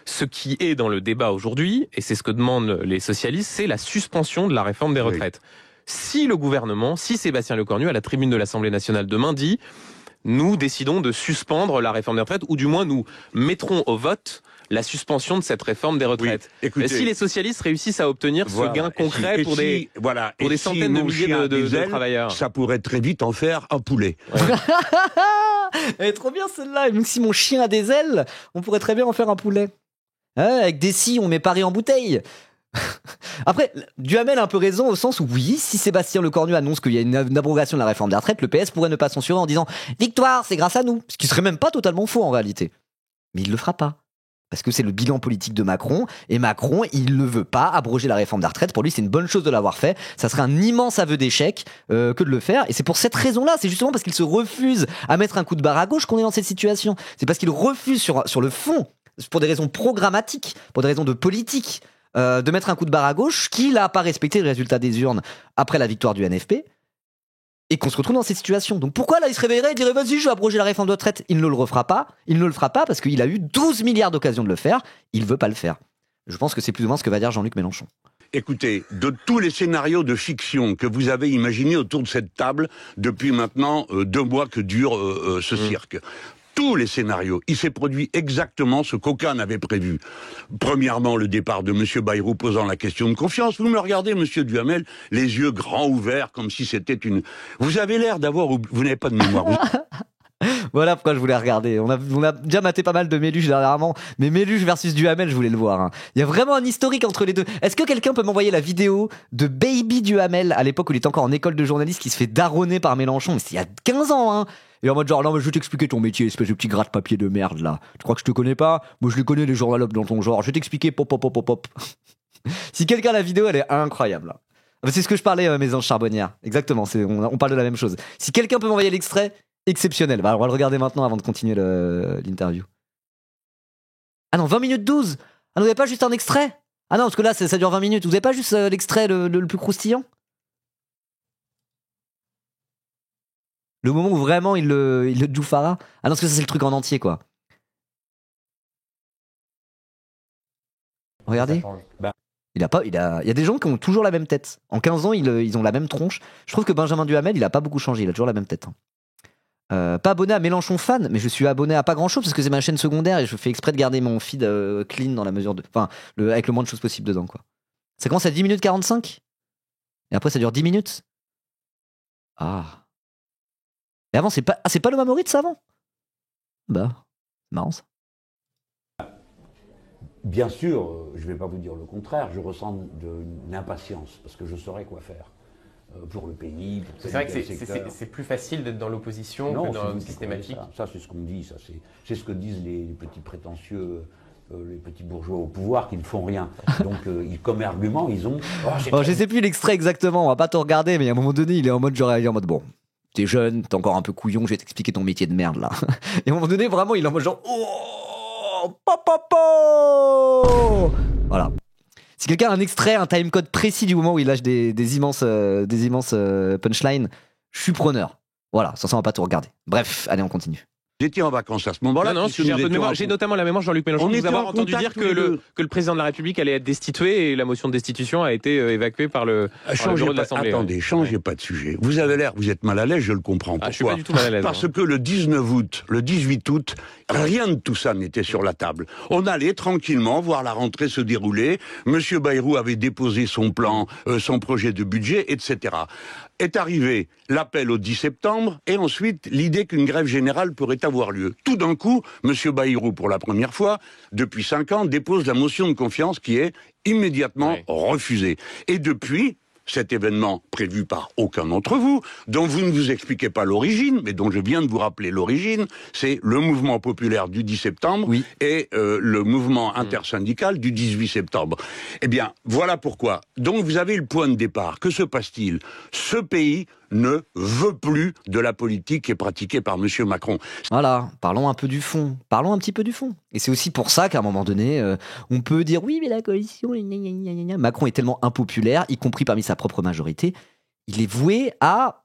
ce qui est dans le débat aujourd'hui, et c'est ce que demandent les socialistes, c'est la suspension de la réforme des retraites. Oui. Si le gouvernement, si Sébastien Lecornu, à la tribune de l'Assemblée nationale demain, dit « Nous décidons de suspendre la réforme des retraites », ou du moins nous mettrons au vote la suspension de cette réforme des retraites. Oui, écoutez, si les socialistes réussissent à obtenir ce gain concret pour des centaines de milliers de travailleurs, ça pourrait très vite en faire un poulet. Ouais. Elle est trop bien celle-là. Même si mon chien a des ailes, on pourrait très bien en faire un poulet. Avec des scies, on met Paris en bouteille. Après, Duhamel a un peu raison au sens où oui, si Sébastien Lecornu annonce qu'il y a une abrogation de la réforme des retraites, le PS pourrait ne pas censurer en disant « Victoire, c'est grâce à nous », ce qui serait même pas totalement faux en réalité. Mais il le fera pas. Parce que c'est le bilan politique de Macron, et Macron, il ne veut pas abroger la réforme des retraites. Pour lui, c'est une bonne chose de l'avoir fait. Ça serait un immense aveu d'échec que de le faire. Et c'est pour cette raison-là, c'est justement parce qu'il se refuse à mettre un coup de barre à gauche qu'on est dans cette situation. C'est parce qu'il refuse sur le fond, pour des raisons programmatiques, pour des raisons de politique, de mettre un coup de barre à gauche, qu'il n'a pas respecté le résultat des urnes après la victoire du NFP. Et qu'on se retrouve dans cette situation. Donc pourquoi là il se réveillerait et dirait vas-y je vais abroger la réforme de retraite. Il ne le refera pas. Il ne le fera pas parce qu'il a eu 12 milliards d'occasions de le faire. Il veut pas le faire. Je pense que c'est plus ou moins ce que va dire Jean-Luc Mélenchon. Écoutez, de tous les scénarios de fiction que vous avez imaginés autour de cette table depuis maintenant 2 mois que dure ce cirque, tous les scénarios, il s'est produit exactement ce qu'aucun n'avait prévu. Premièrement, le départ de M. Bayrou posant la question de confiance. Vous me regardez, M. Duhamel, les yeux grands ouverts, comme si c'était une... Vous avez l'air d'avoir... Vous n'avez pas de mémoire. Voilà pourquoi je voulais regarder. On a déjà maté pas mal de Méluche dernièrement, mais Méluche versus Duhamel, je voulais le voir. Il y a vraiment un historique entre les deux. Est-ce que quelqu'un peut m'envoyer la vidéo de Baby Duhamel, à l'époque où il était encore en école de journaliste, qui se fait daronner par Mélenchon, mais c'était il y a 15 ans, hein. Et en mode genre, non, mais je vais t'expliquer ton métier, espèce de petit gratte-papier de merde, là. Tu crois que je te connais pas? Moi, je les connais, les journalopes dans ton genre. Je vais t'expliquer, pop, pop, pop, pop, pop. Si quelqu'un a la vidéo, elle est incroyable, là. C'est ce que je parlais, mes anges charbonnières. Exactement, on parle de la même chose. Si quelqu'un peut m'envoyer l'extrait, exceptionnel. Bah, on va le regarder maintenant avant de continuer l'interview. Ah non, 20 minutes 12. Ah non, vous n'avez pas juste un extrait? Ah non, parce que là, ça dure 20 minutes. Vous n'avez pas juste l'extrait le plus croustillant? Le moment où vraiment il le djoufara. Ah non, parce que ça c'est le truc en entier quoi. Regardez. Il y a des gens qui ont toujours la même tête. En 15 ans, ils ont la même tronche. Je trouve que Benjamin Duhamel, il a pas beaucoup changé. Il a toujours la même tête. Pas abonné à Mélenchon fan, mais je suis abonné à pas grand chose parce que c'est ma chaîne secondaire et je fais exprès de garder mon feed clean dans la mesure de. Enfin, avec le moins de choses possible dedans quoi. Ça commence à 10 minutes 45 et après ça dure 10 minutes. Ah. Et avant, c'est pas le Mamoritz avant? Bah, marrant ça. Bien sûr, je ne vais pas vous dire le contraire, je ressens une impatience, parce que je saurais quoi faire pour le pays. Pour c'est vrai que c'est plus facile d'être dans l'opposition que dans une systématique. Ça c'est ce qu'on dit, c'est ce que disent les petits prétentieux, les petits bourgeois au pouvoir qui ne font rien. Donc, comme argument, ils ont... je sais plus l'extrait exactement, on va pas tout regarder, mais à un moment donné, il est en mode bon... T'es jeune, t'es encore un peu couillon, je vais t'expliquer ton métier de merde là. Et à un moment donné, vraiment, il est en mode genre oh, papapo. Voilà. Si quelqu'un a un extrait, un timecode précis du moment où il lâche des immenses punchlines, je suis preneur. Voilà, sans ça on va pas tout regarder. Bref, allez, on continue. Vous étiez en vacances à ce moment-là. Non, j'ai un peu de mémoire. J'ai notamment la mémoire de Jean-Luc Mélenchon. Vous avoir entendu dire que le président de la République allait être destitué et la motion de destitution a été évacuée par le bureau de l'Assemblée. Attendez, changez pas de sujet. Vous avez l'air, vous êtes mal à l'aise, je le comprends. Pourquoi ? Je suis pas du tout mal à l'aise. Parce que le 18 août, rien de tout ça n'était sur la table. On allait tranquillement voir la rentrée se dérouler. Monsieur Bayrou avait déposé son plan, son projet de budget, etc. Est arrivé l'appel au 10 septembre et ensuite l'idée qu'une grève générale pourrait avoir lieu. Tout d'un coup, M. Bayrou, pour la première fois, depuis 5 ans, dépose la motion de confiance qui est immédiatement refusée. Et depuis... cet événement prévu par aucun d'entre vous, dont vous ne vous expliquez pas l'origine, mais dont je viens de vous rappeler l'origine, c'est le mouvement populaire du 10 septembre et le mouvement intersyndical du 18 septembre. Eh bien, voilà pourquoi. Donc vous avez le point de départ. Que se passe-t-il ? Ce pays ne veut plus de la politique qui est pratiquée par M. Macron. Voilà, parlons un peu du fond. Parlons un petit peu du fond. Et c'est aussi pour ça qu'à un moment donné, on peut dire oui, mais la coalition... Macron est tellement impopulaire, y compris parmi sa propre majorité, il est voué à...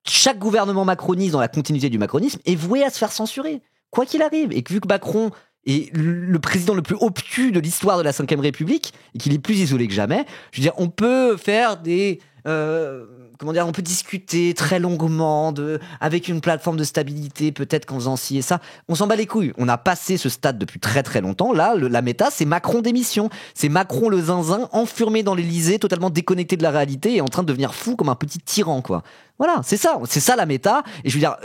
Chaque gouvernement macroniste dans la continuité du macronisme est voué à se faire censurer, quoi qu'il arrive. Et que vu que Macron est le président le plus obtus de l'histoire de la Ve République, et qu'il est plus isolé que jamais, je veux dire, on peut faire des... on peut discuter très longuement avec une plateforme de stabilité, peut-être qu'en faisant ci et ça. On s'en bat les couilles. On a passé ce stade depuis très très longtemps. Là, la méta, c'est Macron démission. C'est Macron le zinzin, enfermé dans l'Élysée, totalement déconnecté de la réalité et en train de devenir fou comme un petit tyran, quoi. Voilà, c'est ça la méta. Et je veux dire,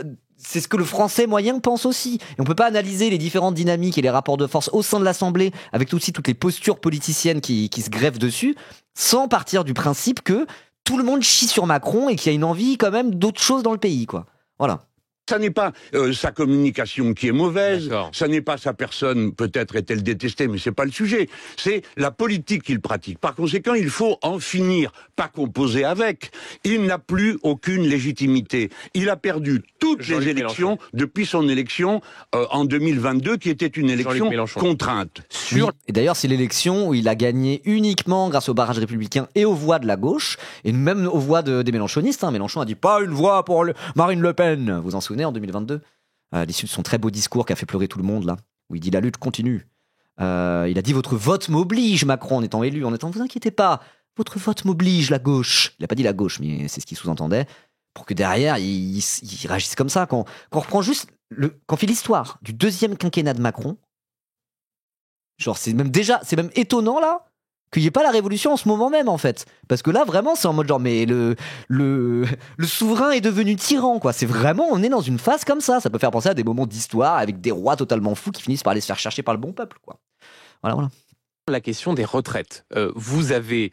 c'est ce que le Français moyen pense aussi. Et on peut pas analyser les différentes dynamiques et les rapports de force au sein de l'Assemblée, avec aussi toutes les postures politiciennes qui se greffent dessus, sans partir du principe que tout le monde chie sur Macron et qu'il y a une envie quand même d'autre chose dans le pays, quoi. Voilà. Ça n'est pas sa communication qui est mauvaise, D'accord. ça n'est pas sa personne, peut-être est-elle détestée, mais c'est pas le sujet. C'est la politique qu'il pratique. Par conséquent, il faut en finir, pas composer avec. Il n'a plus aucune légitimité. Il a perdu toutes Jean-Luc les élections Mélenchon. depuis son élection en 2022, qui était une élection Jean-Luc Mélenchon. contrainte. Oui. Et d'ailleurs, c'est l'élection où il a gagné uniquement grâce au barrage républicain et aux voix de la gauche, et même aux voix des mélenchonistes. Mélenchon a dit pas une voix pour Marine Le Pen. Vous en souvenez en 2022, à l'issue de son très beau discours qui a fait pleurer tout le monde là, où il dit la lutte continue. Il a dit votre vote m'oblige, Macron, en étant élu, vous inquiétez pas, votre vote m'oblige, la gauche. Il a pas dit la gauche, mais c'est ce qu'il sous-entendait, pour que derrière il réagisse comme ça. Quand on reprend juste quand on fait l'histoire du deuxième quinquennat de Macron, genre c'est même étonnant là qu'il n'y ait pas la révolution en ce moment même, en fait. Parce que là, vraiment, c'est en mode genre, mais le souverain est devenu tyran, quoi. C'est vraiment, on est dans une phase comme ça. Ça peut faire penser à des moments d'histoire avec des rois totalement fous qui finissent par aller se faire chercher par le bon peuple, quoi. Voilà. La question des retraites. Vous avez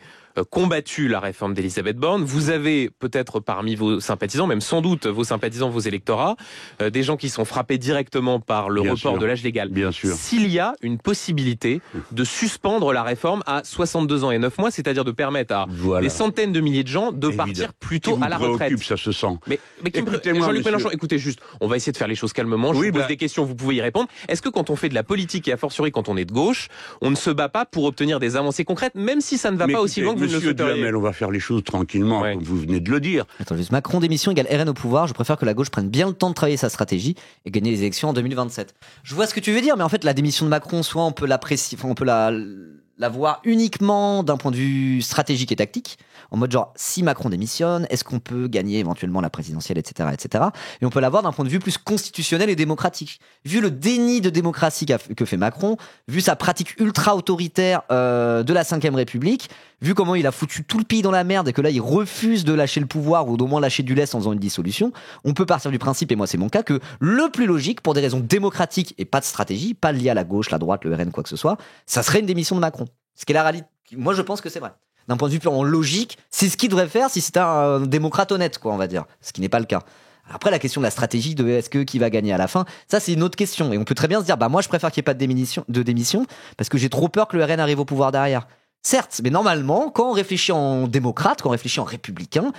combattu la réforme d'Elisabeth Borne. Vous avez peut-être parmi vos sympathisants, même sans doute vos sympathisants, vos électorats, des gens qui sont frappés directement par le Bien report sûr. de l'âge légal. Bien sûr. S'il y a une possibilité de suspendre la réforme à 62 ans et 9 mois, c'est-à-dire de permettre à Voilà. des centaines de milliers de gens de Évidemment. partir plus Qui tôt vous à la retraite. préoccupe, ça se sent. Mais Écoutez-moi, Jean-Luc monsieur. Mélenchon, écoutez juste, on va essayer de faire les choses calmement. Je Oui, vous pose bah- des questions, vous pouvez y répondre. Est-ce que quand on fait de la politique et a fortiori quand on est de gauche, on ne se bat pas pour obtenir des avancées concrètes, même si ça ne va Mais pas aussi écoutez, loin que vous ne le Monsieur souhaiteriez? Duhamel, on va faire les choses tranquillement, Ouais. comme vous venez de le dire. Attends, juste Macron démission égale RN au pouvoir. Je préfère que la gauche prenne bien le temps de travailler sa stratégie et gagner les élections en 2027. Je vois ce que tu veux dire, mais en fait, la démission de Macron, soit on peut l'apprécier, on peut la voir uniquement d'un point de vue stratégique et tactique, en mode genre, si Macron démissionne, est-ce qu'on peut gagner éventuellement la présidentielle, etc., etc. Et on peut la voir d'un point de vue plus constitutionnel et démocratique. Vu le déni de démocratie que fait Macron, vu sa pratique ultra autoritaire de la Ve République, vu comment il a foutu tout le pays dans la merde et que là il refuse de lâcher le pouvoir ou d'au moins lâcher du lest en faisant une dissolution, on peut partir du principe, et moi c'est mon cas, que le plus logique, pour des raisons démocratiques et pas de stratégie, pas liées à la gauche, la droite, le RN, quoi que ce soit, ça serait une démission de Macron. Ce qui est la réalité. Moi je pense que c'est vrai. D'un point de vue purement logique, c'est ce qu'il devrait faire si c'était un démocrate honnête, quoi, on va dire. Ce qui n'est pas le cas. Après, la question de la stratégie de est-ce que qui va gagner à la fin, ça c'est une autre question. Et on peut très bien se dire, bah moi je préfère qu'il n'y ait pas de démission parce que j'ai trop peur que le RN arrive au pouvoir derrière. Certes, mais normalement, quand on réfléchit en démocrate, quand on réfléchit en républicain,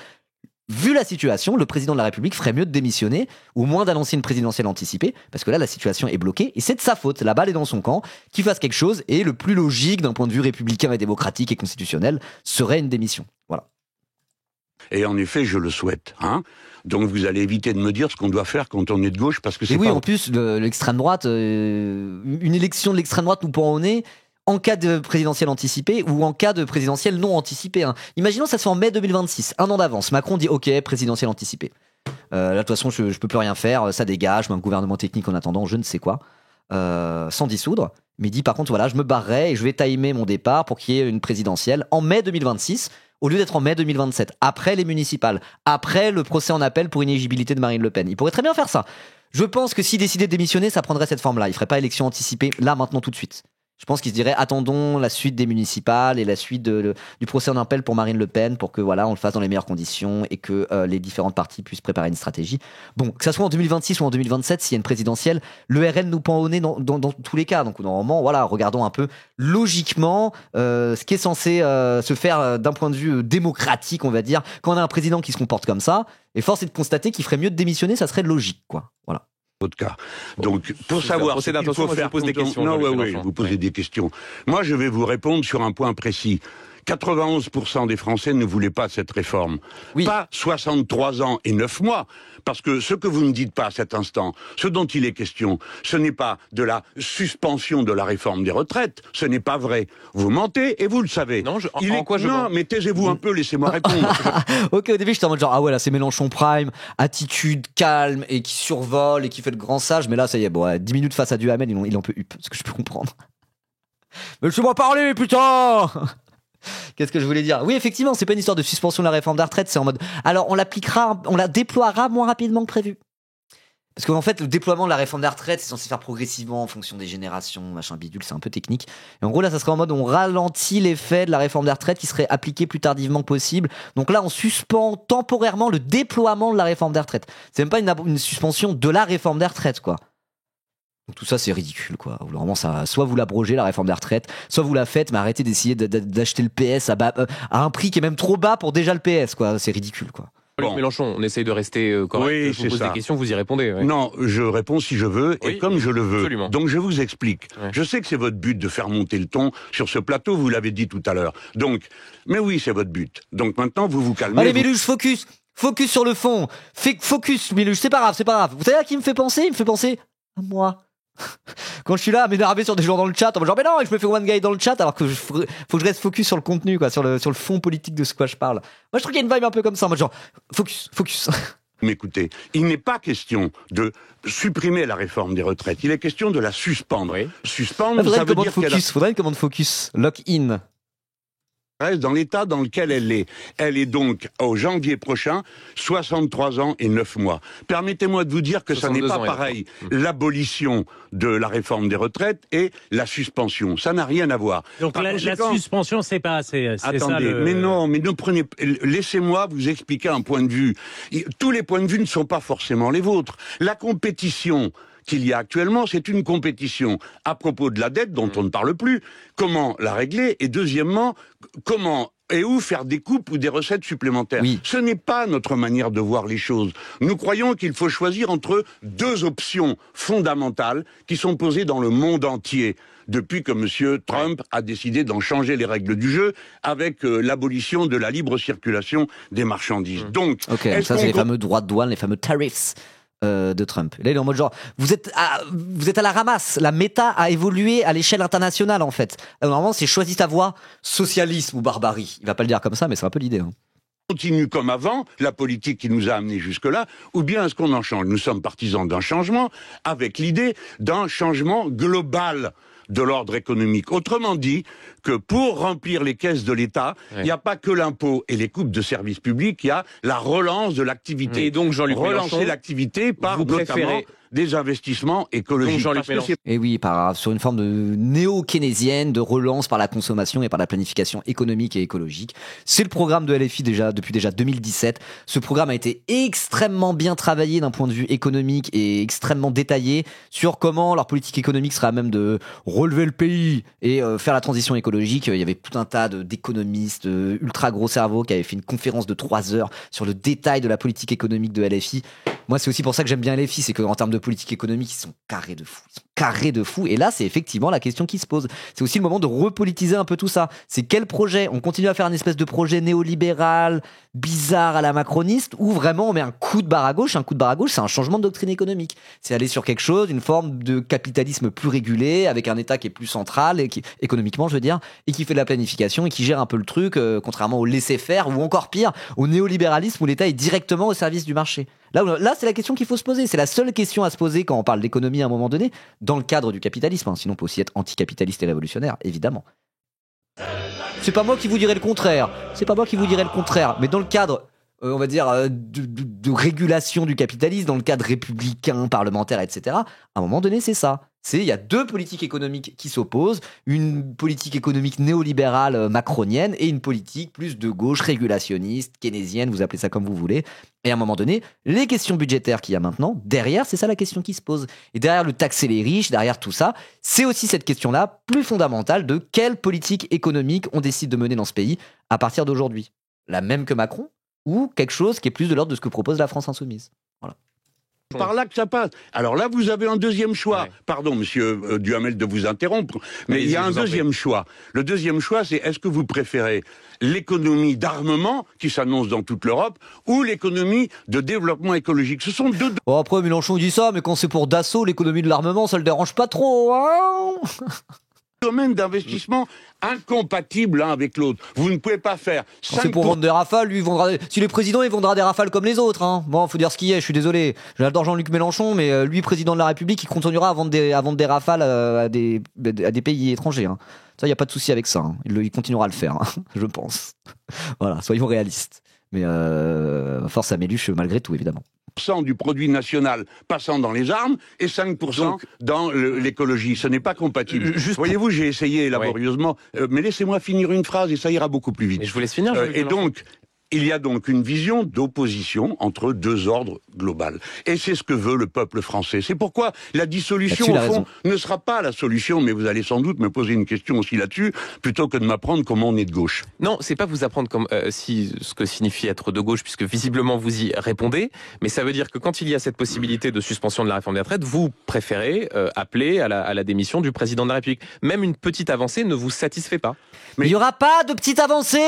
vu la situation, le président de la République ferait mieux de démissionner, ou au moins d'annoncer une présidentielle anticipée, parce que là, la situation est bloquée, et c'est de sa faute, la balle est dans son camp, qu'il fasse quelque chose, et le plus logique d'un point de vue républicain et démocratique et constitutionnel serait une démission. Voilà. Et en effet, je le souhaite. Hein. Donc vous allez éviter de me dire ce qu'on doit faire quand on est de gauche, parce que c'est Et oui, pas... en plus, l'extrême droite, une élection de l'extrême droite nous pend au nez, en cas de présidentielle anticipée ou en cas de présidentielle non anticipée. Hein. Imaginons ça se fait en mai 2026, un an d'avance. Macron dit ok, présidentielle anticipée. Là, de toute façon, je peux plus rien faire, ça dégage, je mets un gouvernement technique en attendant, je ne sais quoi, sans dissoudre. Mais il dit par contre, voilà, je me barrerai et je vais timer mon départ pour qu'il y ait une présidentielle en mai 2026, au lieu d'être en mai 2027, après les municipales, après le procès en appel pour inéligibilité de Marine Le Pen. Il pourrait très bien faire ça. Je pense que s'il décidait de démissionner, ça prendrait cette forme-là. Il ferait pas élection anticipée là, maintenant, tout de suite. Je pense qu'il se dirait attendons la suite des municipales et la suite du procès en appel pour Marine Le Pen pour que voilà on le fasse dans les meilleures conditions et que les différentes parties puissent préparer une stratégie. Bon, que ça soit en 2026 ou en 2027, s'il y a une présidentielle, le RN nous pend au nez dans tous les cas. Donc normalement, voilà, regardons un peu logiquement ce qui est censé se faire d'un point de vue démocratique, on va dire, quand on a un président qui se comporte comme ça. Et force est de constater qu'il ferait mieux de démissionner, ça serait logique, quoi. Voilà. Votre cas. Donc, pour C'est un savoir procès ce qu'il d'intention, faut moi, je faire vous pose des quand on- questions, Non, Jean-Luc oui, Mélenchon. vous posez Ouais. des questions. Moi, je vais vous répondre sur un point précis. 91% des Français ne voulaient pas cette réforme. Oui. Pas 63 ans et 9 mois. Parce que ce que vous ne dites pas à cet instant, ce dont il est question, ce n'est pas de la suspension de la réforme des retraites. Ce n'est pas vrai. Vous mentez et vous le savez. Non, Il en quoi je Non, mens mais taisez-vous un peu, laissez-moi répondre. Ok, au début j'étais en mode genre ah ouais là c'est Mélenchon Prime, attitude calme et qui survole et qui fait le grand sage, mais là ça y est, bon, 10 minutes face à Duhamel, il en peut hup, ce que je peux comprendre. Mais laissez-moi parler putain. Qu'est-ce que je voulais dire? Oui, effectivement, c'est pas une histoire de suspension de la réforme des retraites, c'est en mode alors on la déploiera moins rapidement que prévu. Parce qu'en fait, le déploiement de la réforme des retraites, c'est censé faire progressivement en fonction des générations, machin bidule, c'est un peu technique. Et en gros, là, ça serait en mode on ralentit l'effet de la réforme des retraites qui serait appliquée plus tardivement possible. Donc là, on suspend temporairement le déploiement de la réforme des retraites. C'est même pas une suspension de la réforme des retraites, quoi. Donc tout ça, c'est ridicule, quoi. Vraiment, ça, soit vous l'abrogez, la réforme des retraites, soit vous la faites, mais arrêtez d'essayer d'acheter le PS à un prix qui est même trop bas pour déjà le PS, quoi. C'est ridicule, quoi. Bon. Mélenchon, on essaye de rester correct. Oui, je vous pose des questions, vous y répondez. Ouais. Non, je réponds si je veux et comme je le veux. Absolument. Donc je vous explique. Ouais. Je sais que c'est votre but de faire monter le ton sur ce plateau, vous l'avez dit tout à l'heure. Donc, mais oui, c'est votre but. Donc maintenant, vous vous calmez. Allez, Méluche, focus sur le fond. Focus, Méluche, c'est pas grave. Vous savez à qui il me fait penser? Il me fait penser à moi. Quand je suis là à m'énerver sur des gens dans le chat, en genre mais non, je me fais one guy dans le chat alors que faut que je reste focus sur le contenu, quoi, sur le fond politique de ce quoi je parle. Moi je trouve qu'il y a une vibe un peu comme ça, en mode genre focus. M'écoutez, il n'est pas question de supprimer la réforme des retraites, il est question de la suspendre. Oui. Suspendre, Faudrait ça veut dire qu'elle faudrait une commande focus, lock in. reste dans l'état dans lequel elle est. Elle est donc, au janvier prochain, 63 ans et 9 mois. Permettez-moi de vous dire que ça n'est pas pareil, l'abolition de la réforme des retraites et la suspension. Ça n'a rien à voir. Donc la suspension, c'est pas assez. Attendez, ça, mais non, mais ne prenez... Laissez-moi vous expliquer un point de vue. Tous les points de vue ne sont pas forcément les vôtres. La compétition qu'il y a actuellement, c'est une compétition à propos de la dette dont on ne parle plus. Comment la régler? Et deuxièmement, comment et où faire des coupes ou des recettes supplémentaires. Oui. Ce n'est pas notre manière de voir les choses. Nous croyons qu'il faut choisir entre deux options fondamentales qui sont posées dans le monde entier depuis que M. Trump a décidé d'en changer les règles du jeu avec l'abolition de la libre circulation des marchandises. Donc, Ok, ça c'est les fameux droits de douane, les fameux tariffs de Trump. Là, il est en mode genre, vous êtes à la ramasse. La méta a évolué à l'échelle internationale, en fait. Normalement, c'est choisis ta voie, socialisme ou barbarie. Il va pas le dire comme ça, mais c'est un peu l'idée. Hein. Continue comme avant, la politique qui nous a amenés jusque-là, ou bien est-ce qu'on en change? Nous sommes partisans d'un changement, avec l'idée d'un changement global de l'ordre économique. Autrement dit, que pour remplir les caisses de l'État, il n'y a pas que l'impôt et les coupes de services publics, il y a la relance de l'activité. Et donc, Jean-Luc relancer Mélenchon, l'activité par vous notamment préférez des investissements écologiques. Donc, Jean-Luc Parce que Mélenchon. c'est Et oui, sur une forme de néo-keynésienne, de relance par la consommation et par la planification économique et écologique. C'est le programme de LFI depuis déjà 2017. Ce programme a été extrêmement bien travaillé d'un point de vue économique et extrêmement détaillé sur comment leur politique économique sera à même de relever le pays et faire la transition écologique. Il y avait tout un tas d'économistes ultra gros cerveaux qui avaient fait une conférence de 3 heures sur le détail de la politique économique de LFI. Moi, c'est aussi pour ça que j'aime bien LFI, c'est qu'en termes de politique économique, ils sont carrés de fou. Et là, c'est effectivement la question qui se pose. C'est aussi le moment de repolitiser un peu tout ça. C'est quel projet? On continue à faire une espèce de projet néolibéral, bizarre à la macroniste, ou vraiment on met un coup de barre à gauche? Un coup de barre à gauche, c'est un changement de doctrine économique. C'est aller sur quelque chose, une forme de capitalisme plus régulé, avec un État qui est plus central, et économiquement, je veux dire, et qui fait de la planification et qui gère un peu le truc, contrairement au laisser-faire, ou encore pire, au néolibéralisme où l'État est directement au service du marché. Là, c'est la question qu'il faut se poser. C'est la seule question à se poser quand on parle d'économie à un moment donné, dans le cadre du capitalisme. Sinon, on peut aussi être anticapitaliste et révolutionnaire, évidemment. C'est pas moi qui vous dirai le contraire. Mais dans le cadre, on va dire, de régulation du capitalisme, dans le cadre républicain, parlementaire, etc., à un moment donné, c'est ça. Il y a deux politiques économiques qui s'opposent, une politique économique néolibérale macronienne et une politique plus de gauche régulationniste, keynésienne, vous appelez ça comme vous voulez. Et à un moment donné, les questions budgétaires qu'il y a maintenant, derrière, c'est ça la question qui se pose. Et derrière le taxer les riches, derrière tout ça, c'est aussi cette question-là, plus fondamentale, de quelle politique économique on décide de mener dans ce pays à partir d'aujourd'hui. La même que Macron, ou quelque chose qui est plus de l'ordre de ce que propose la France insoumise. Voilà. par là que ça passe. Alors là, vous avez un deuxième choix. Ouais. Pardon, monsieur Duhamel, de vous interrompre, mais il y a un deuxième choix. Le deuxième choix, c'est est-ce que vous préférez l'économie d'armement qui s'annonce dans toute l'Europe ou l'économie de développement écologique? Ce sont deux Bon, après, Mélenchon dit ça, mais quand c'est pour Dassault, l'économie de l'armement, ça le dérange pas trop, hein. domaines d'investissement incompatibles l'un avec l'autre. Vous ne pouvez pas faire Quand c'est pour vendre des rafales, lui, il vendra si les présidents, il vendra des rafales comme les autres, hein. Bon, faut dire ce qu'il y est, je suis désolé. J'adore Jean-Luc Mélenchon, mais lui, président de la République, il continuera à vendre des rafales à des pays étrangers, hein. Ça, il n'y a pas de souci avec ça, hein. Il continuera à le faire, hein, je pense. Voilà, soyons réalistes. Mais force à Méluche, malgré tout, évidemment. du produit national passant dans les armes et 5% dans l'écologie. Ce n'est pas compatible. Voyez-vous, j'ai essayé laborieusement, mais laissez-moi finir une phrase et ça ira beaucoup plus vite. Et je vous laisse finir. Et donc, il y a donc une vision d'opposition entre deux ordres globaux. Et c'est ce que veut le peuple français. C'est pourquoi la dissolution, au fond, ne sera pas la solution, mais vous allez sans doute me poser une question aussi là-dessus, plutôt que de m'apprendre comment on est de gauche. Non, c'est pas vous apprendre ce que signifie être de gauche, puisque visiblement vous y répondez, mais ça veut dire que quand il y a cette possibilité de suspension de la réforme des retraites, vous préférez appeler à la démission du président de la République. Même une petite avancée ne vous satisfait pas. Mais il n'y aura pas de petite avancée.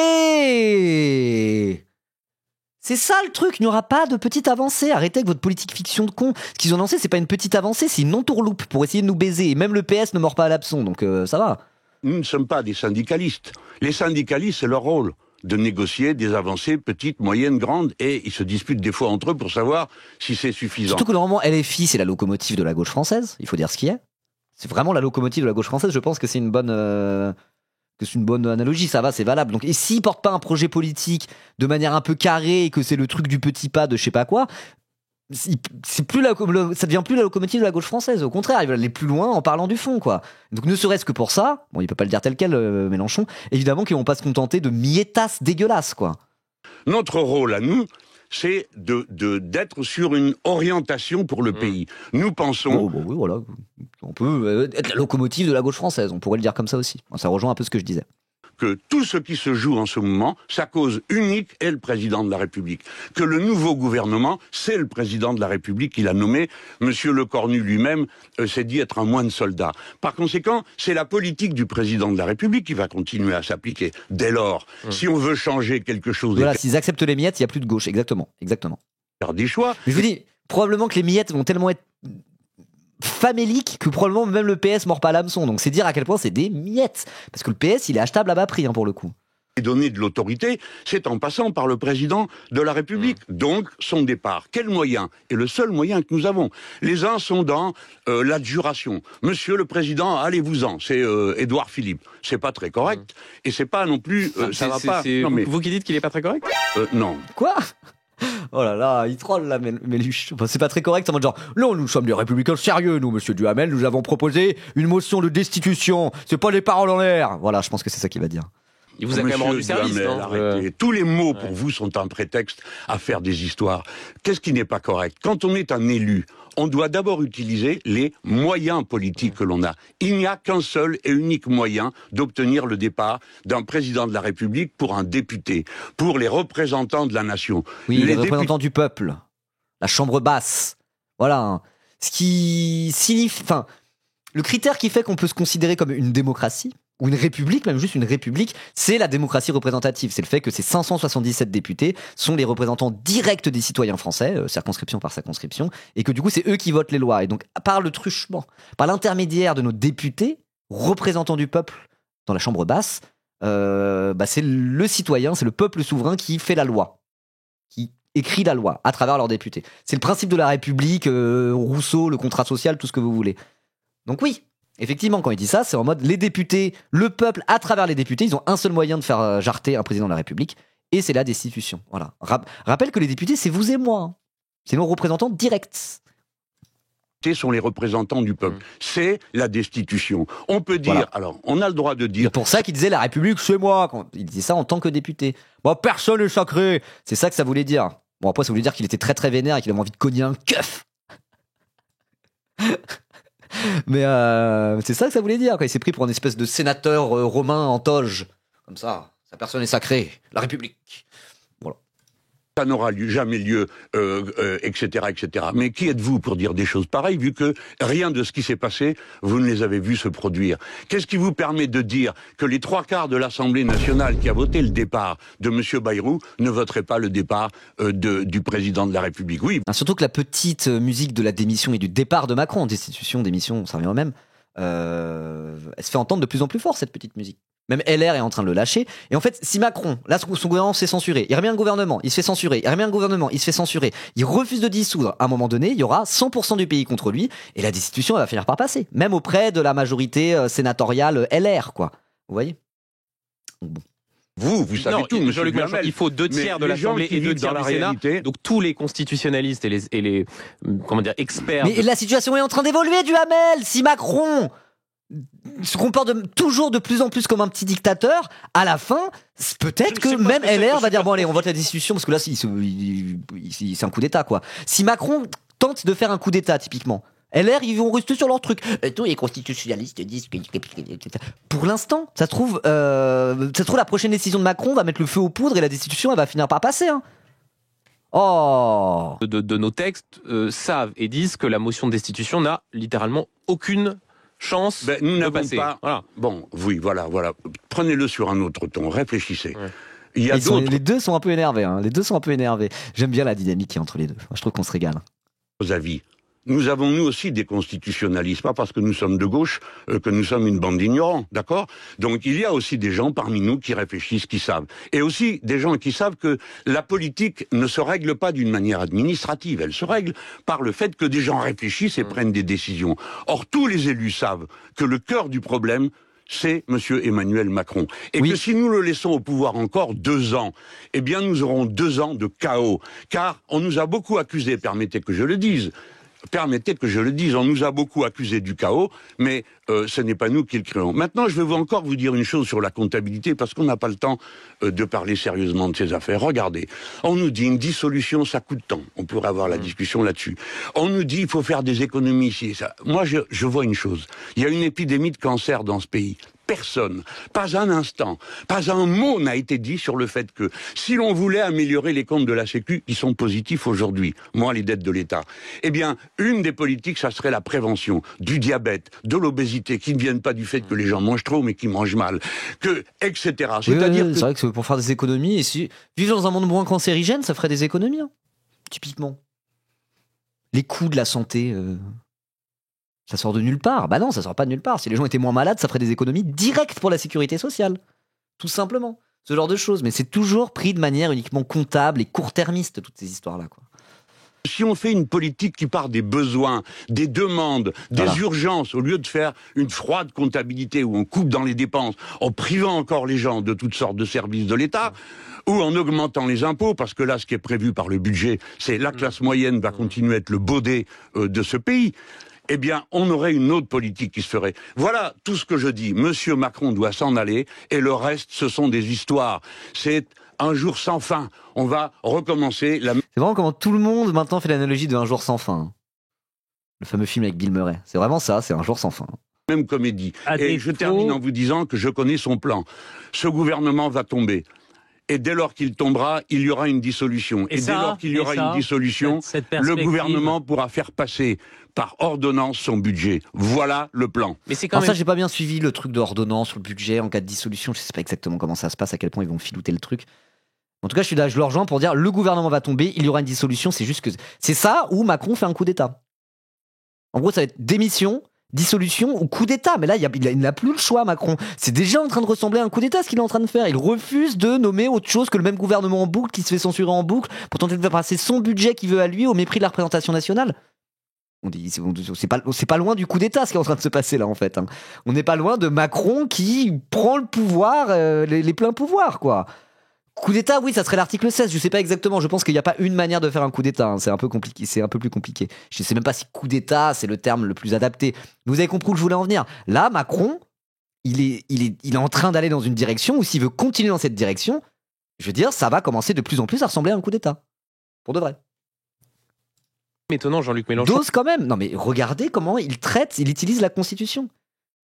C'est ça le truc, il n'y aura pas de petite avancée. Arrêtez avec votre politique fiction de con. Ce qu'ils ont lancé, c'est pas une petite avancée, c'est une entourloupe pour essayer de nous baiser. Et même le PS ne mord pas à l'hameçon, donc ça va. Nous ne sommes pas des syndicalistes. Les syndicalistes, c'est leur rôle de négocier des avancées petites, moyennes, grandes, et ils se disputent des fois entre eux pour savoir si c'est suffisant. Surtout que normalement, LFI, c'est la locomotive de la gauche française, il faut dire ce qui est. C'est vraiment la locomotive de la gauche française, je pense que c'est une bonne analogie, ça va, c'est valable. Donc, et s'ils portent pas un projet politique de manière un peu carrée et que c'est le truc du petit pas de je sais pas quoi, c'est plus ça devient plus la locomotive de la gauche française. Au contraire, ils veulent aller plus loin en parlant du fond, quoi. Donc, ne serait-ce que pour ça, bon, il peut pas le dire tel quel, Mélenchon, évidemment qu'ils vont pas se contenter de miettasses dégueulasses, quoi. Notre rôle à nous, c'est d'être sur une orientation pour le pays. Nous pensons... oui, voilà. On peut être la locomotive de la gauche française, on pourrait le dire comme ça aussi. Ça rejoint un peu ce que je disais. Que tout ce qui se joue en ce moment, sa cause unique est le président de la République. Que le nouveau gouvernement, c'est le président de la République qui l'a nommé. Monsieur Lecornu lui-même s'est dit être un moine soldat. Par conséquent, c'est la politique du président de la République qui va continuer à s'appliquer. Dès lors, si on veut changer quelque chose... Voilà, s'ils acceptent les miettes, il n'y a plus de gauche. Exactement. Faire des choix. Mais je vous dis, probablement que les miettes vont tellement être famélique que probablement même le PS mord pas à l'hameçon. Donc c'est dire à quel point c'est des miettes. Parce que le PS, il est achetable à bas prix, pour le coup. Et donner de l'autorité, c'est en passant par le président de la République. Donc, son départ. Quel moyen? Et le seul moyen que nous avons. Les uns sont dans l'adjuration. Monsieur le président, allez-vous-en. C'est Édouard Philippe. C'est pas très correct. Et c'est pas non plus... ça va pas. Non, mais... Vous qui dites qu'il est pas très correct? Non. Quoi? Oh là là, il troll là, Méluche. Enfin, c'est pas très correct en mode genre, non, nous sommes des républicains sérieux, nous, monsieur Duhamel, nous avons proposé une motion de destitution, c'est pas des paroles en l'air. Voilà, je pense que c'est ça qu'il va dire. Il vous a quand même rendu service, arrêtez. Tous les mots pour vous sont un prétexte à faire des histoires. Qu'est-ce qui n'est pas correct? Quand on est un élu, on doit d'abord utiliser les moyens politiques que l'on a. Il n'y a qu'un seul et unique moyen d'obtenir le départ d'un président de la République pour un député, pour les représentants de la nation. Oui, les représentants du peuple, la chambre basse. Voilà. Ce qui signifie... Enfin, le critère qui fait qu'on peut se considérer comme une démocratie, ou une république, même juste une république, c'est la démocratie représentative. C'est le fait que ces 577 députés sont les représentants directs des citoyens français, circonscription par circonscription, et que du coup, c'est eux qui votent les lois. Et donc, par le truchement, par l'intermédiaire de nos députés, représentants du peuple dans la chambre basse, c'est le citoyen, c'est le peuple souverain qui fait la loi, qui écrit la loi à travers leurs députés. C'est le principe de la République, Rousseau, le contrat social, tout ce que vous voulez. Donc oui, effectivement, quand il dit ça, c'est en mode les députés, le peuple, à travers les députés, ils ont un seul moyen de faire jarter un président de la République, et c'est la destitution. Voilà. Rappelle que les députés, c'est vous et moi. Hein. C'est nos représentants directs. Sont les représentants du peuple. C'est la destitution. On peut dire, alors, on a le droit de dire... C'est pour ça qu'il disait la République, c'est moi. Quand il disait ça en tant que député. Bon, personne n'est sacré. C'est ça que ça voulait dire. Bon, après, ça voulait dire qu'il était très très vénère et qu'il avait envie de cogner un keuf. Mais c'est ça que ça voulait dire. Quand il s'est pris pour une espèce de sénateur romain en toge. Comme ça, sa personne est sacrée. La République. Voilà. Ça n'aura jamais lieu, etc., etc. Mais qui êtes-vous pour dire des choses pareilles, vu que rien de ce qui s'est passé, vous ne les avez vus se produire? Qu'est-ce qui vous permet de dire que les 3/4 de l'Assemblée nationale qui a voté le départ de M. Bayrou ne voterait pas le départ du président de la République? Oui. Surtout que la petite musique de la démission et du départ de Macron, destitution, démission, ça revient au même, elle se fait entendre de plus en plus fort, cette petite musique. Même LR est en train de le lâcher. Et en fait, si Macron, là, son gouvernement se fait censurer, il remet un gouvernement, il se fait censurer, il remet un gouvernement, il se fait censurer, il refuse de dissoudre, à un moment donné, il y aura 100% du pays contre lui, et la destitution, elle va finir par passer. Même auprès de la majorité sénatoriale LR, quoi. Vous voyez? Bon. Vous savez Non, tout, monsieur Jean-Luc Mélenchon, Duhamel. il faut 2 tiers de Mais les gens l'Assemblée qui et 2 vivent tiers dans du la Sénat. réalité- Donc tous les constitutionnalistes et les comment dire, experts. Mais la situation est en train d'évoluer, Duhamel. Si Macron se comporte toujours de plus en plus comme un petit dictateur, à la fin, peut-être Je que sais pas même ce que c'est LR que va ce dire bon allez, on vote la destitution parce que là, c'est un coup d'État quoi. Si Macron tente de faire un coup d'État typiquement, LR ils vont rester sur leur truc. Tous les constitutionnalistes disent que pour l'instant, ça se trouve la prochaine décision de Macron va mettre le feu aux poudres et la destitution elle va finir par passer. Hein. Oh. De nos textes savent et disent que la motion de destitution n'a littéralement aucune chance Nous de n'avons passer. pas. Voilà. Bon, oui, voilà. Prenez-le sur un autre ton, réfléchissez. Ouais. Il y a d'autres Les deux sont un peu énervés. Hein. Les deux sont un peu énervés. J'aime bien la dynamique qui est entre les deux. Je trouve qu'on se régale. avis. Nous avons, nous aussi, des constitutionnalistes, pas parce que nous sommes de gauche que nous sommes une bande d'ignorants, d'accord? Donc il y a aussi des gens parmi nous qui réfléchissent, qui savent. Et aussi des gens qui savent que la politique ne se règle pas d'une manière administrative, elle se règle par le fait que des gens réfléchissent et prennent des décisions. Or, tous les élus savent que le cœur du problème, c'est monsieur Emmanuel Macron. Et Oui. que si nous le laissons au pouvoir encore 2 ans, eh bien nous aurons 2 ans de chaos. Car on nous a beaucoup accusés, permettez que je le dise, on nous a beaucoup accusés du chaos, mais ce n'est pas nous qui le créons. Maintenant, je vais encore vous dire une chose sur la comptabilité, parce qu'on n'a pas le temps de parler sérieusement de ces affaires. Regardez, on nous dit une dissolution, ça coûte tant. On pourrait avoir la discussion là-dessus. On nous dit il faut faire des économies ici et ça. Moi, je vois une chose. Il y a une épidémie de cancer dans ce pays. Personne, pas un instant, pas un mot n'a été dit sur le fait que si l'on voulait améliorer les comptes de la Sécu, qui sont positifs aujourd'hui, moins les dettes de l'État, eh bien, une des politiques, ça serait la prévention du diabète, de l'obésité, qui ne viennent pas du fait que les gens mangent trop, mais qui mangent mal, etc. C'est-à-dire que c'est vrai que pour faire des économies, et si vivre dans un monde moins cancérigène, ça ferait des économies, hein, typiquement. Les coûts de la santé, ça sort de nulle part. Bah non, ça sort pas de nulle part. Si les gens étaient moins malades, ça ferait des économies directes pour la sécurité sociale. Tout simplement. Ce genre de choses. Mais c'est toujours pris de manière uniquement comptable et court-termiste, toutes ces histoires-là, quoi. si on fait une politique qui part des besoins, des demandes, des urgences, au lieu de faire une froide comptabilité où on coupe dans les dépenses, en privant encore les gens de toutes sortes de services de l'État, ou en augmentant les impôts, parce que là, ce qui est prévu par le budget, c'est la classe moyenne va continuer à être le baudet de ce pays, eh bien, on aurait une autre politique qui se ferait. Voilà tout ce que je dis. Monsieur Macron doit s'en aller, et le reste, ce sont des histoires. C'est un jour sans fin. On va recommencer la... C'est vraiment comment tout le monde maintenant fait l'analogie de Un jour sans fin. Le fameux film avec Bill Murray. C'est vraiment ça, c'est Un jour sans fin. Même comédie. Et je termine en vous disant que je connais son plan. Ce gouvernement va tomber. Et dès lors qu'il tombera, il y aura une dissolution. Et dès lors qu'il y aura une dissolution, le gouvernement pourra faire passer par ordonnance son budget. Voilà le plan. Mais c'est quand Alors même... ça, j'ai pas bien suivi le truc d'ordonnance sur le budget en cas de dissolution. Je sais pas exactement comment ça se passe, à quel point ils vont filouter le truc. En tout cas, je le rejoins pour dire le gouvernement va tomber, il y aura une dissolution. C'est juste que c'est ça ou Macron fait un coup d'État. En gros, ça va être démission, dissolution ou coup d'État. Mais là, il n'a plus le choix, Macron. C'est déjà en train de ressembler à un coup d'État, ce qu'il est en train de faire. Il refuse de nommer autre chose que le même gouvernement en boucle, qui se fait censurer en boucle, pour tenter de faire passer son budget qu'il veut à lui au mépris de la représentation nationale. On dit, c'est pas loin du coup d'État, ce qui est en train de se passer là, en fait. Hein. On n'est pas loin de Macron qui prend le pouvoir, les pleins pouvoirs, quoi. Coup d'État, oui, ça serait l'article 16. Je sais pas exactement. Je pense qu'il n'y a pas une manière de faire un coup d'État. Hein. C'est un peu compliqué. C'est un peu plus compliqué. Je sais même pas si coup d'État, c'est le terme le plus adapté. Vous avez compris où je voulais en venir. Là, Macron, il est en train d'aller dans une direction où s'il veut continuer dans cette direction, je veux dire, ça va commencer de plus en plus à ressembler à un coup d'État. Pour de vrai. Étonnant, Jean-Luc Mélenchon. Dose quand même. Non, mais regardez comment il utilise la Constitution.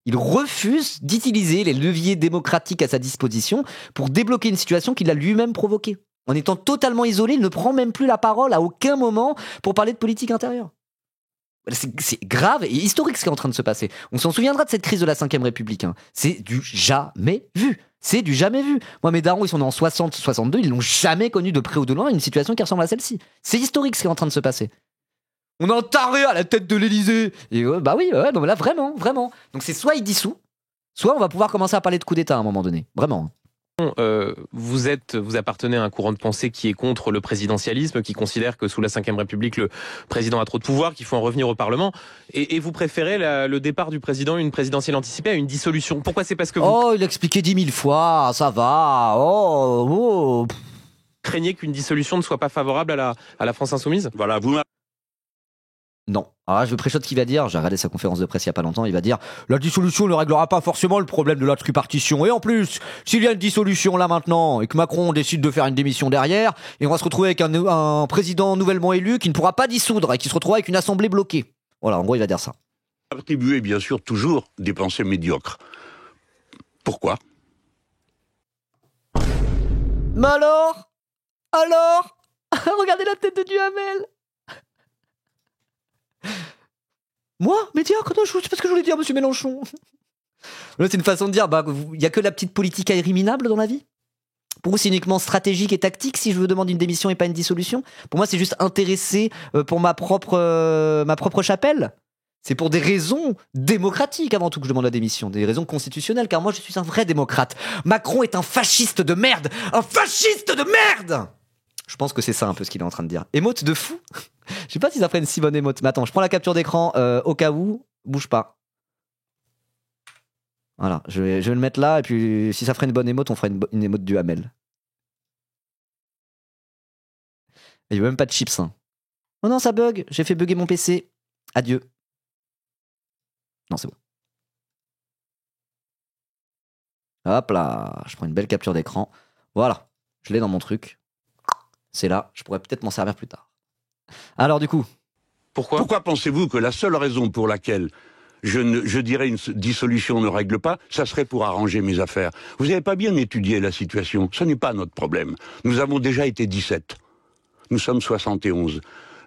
Il refuse d'utiliser les leviers démocratiques à sa disposition pour débloquer une situation qu'il a lui-même provoquée. En étant totalement isolé, il ne prend même plus la parole à aucun moment pour parler de politique intérieure. C'est grave et historique ce qui est en train de se passer. On s'en souviendra de cette crise de la 5ème République. Hein. C'est du jamais vu. C'est du jamais vu. Moi, mes darons, ils sont nés en 60, 62, ils n'ont jamais connu de près ou de loin une situation qui ressemble à celle-ci. C'est historique ce qui est en train de se passer. On a un taré à la tête de l'Élysée. Et bah oui, non mais là vraiment. Donc c'est soit il dissout, soit on va pouvoir commencer à parler de coup d'État à un moment donné. Vraiment. Vous appartenez à un courant de pensée qui est contre le présidentialisme, qui considère que sous la Ve République, le président a trop de pouvoir, qu'il faut en revenir au Parlement. Et vous préférez le départ du président, une présidentielle anticipée, à une dissolution. Pourquoi? C'est parce que vous Oh, il a expliqué 10 000 fois, ça va. Oh. craignez qu'une dissolution ne soit pas favorable à la France Insoumise? Voilà, vous Non. Alors là, je préchote ce qu'il va dire. J'ai regardé sa conférence de presse il y a pas longtemps. Il va dire la dissolution ne réglera pas forcément le problème de la tripartition. Et en plus, s'il y a une dissolution là maintenant et que Macron décide de faire une démission derrière, et on va se retrouver avec un président nouvellement élu qui ne pourra pas dissoudre et qui se retrouvera avec une assemblée bloquée. Voilà, en gros, il va dire ça. attribuez bien sûr toujours des pensées médiocres. Pourquoi? Mais alors regardez la tête de Duhamel. Moi, médiocre? Non, c'est pas ce que je voulais dire, monsieur Mélenchon. Là, c'est une façon de dire, il y a que la petite politique irréminable dans la vie. Pour vous, c'est uniquement stratégique et tactique si je veux demander une démission et pas une dissolution. Pour moi, c'est juste intéressé pour ma propre chapelle. C'est pour des raisons démocratiques avant tout que je demande la démission, des raisons constitutionnelles, car moi, je suis un vrai démocrate. Macron est un fasciste de merde. Un fasciste de merde. Je pense que c'est ça un peu ce qu'il est en train de dire. Émote de fou. Je sais pas si ça ferait une si bonne émote. Mais attends, je prends la capture d'écran au cas où. Bouge pas. Voilà, je vais le mettre là. Et puis, si ça ferait une bonne émote, on ferait une émote du Hamel. Il n'y a même pas de chips. Hein. Oh non, ça bug. J'ai fait bugger mon PC. Adieu. Non, c'est bon. Hop là. Je prends une belle capture d'écran. Voilà. Je l'ai dans mon truc. C'est là. Je pourrais peut-être m'en servir plus tard. Alors du coup, Pourquoi pensez-vous que la seule raison pour laquelle je dirais une dissolution ne règle pas, ça serait pour arranger mes affaires? Vous n'avez pas bien étudié la situation. Ce n'est pas notre problème. Nous avons déjà été 17. Nous sommes 71.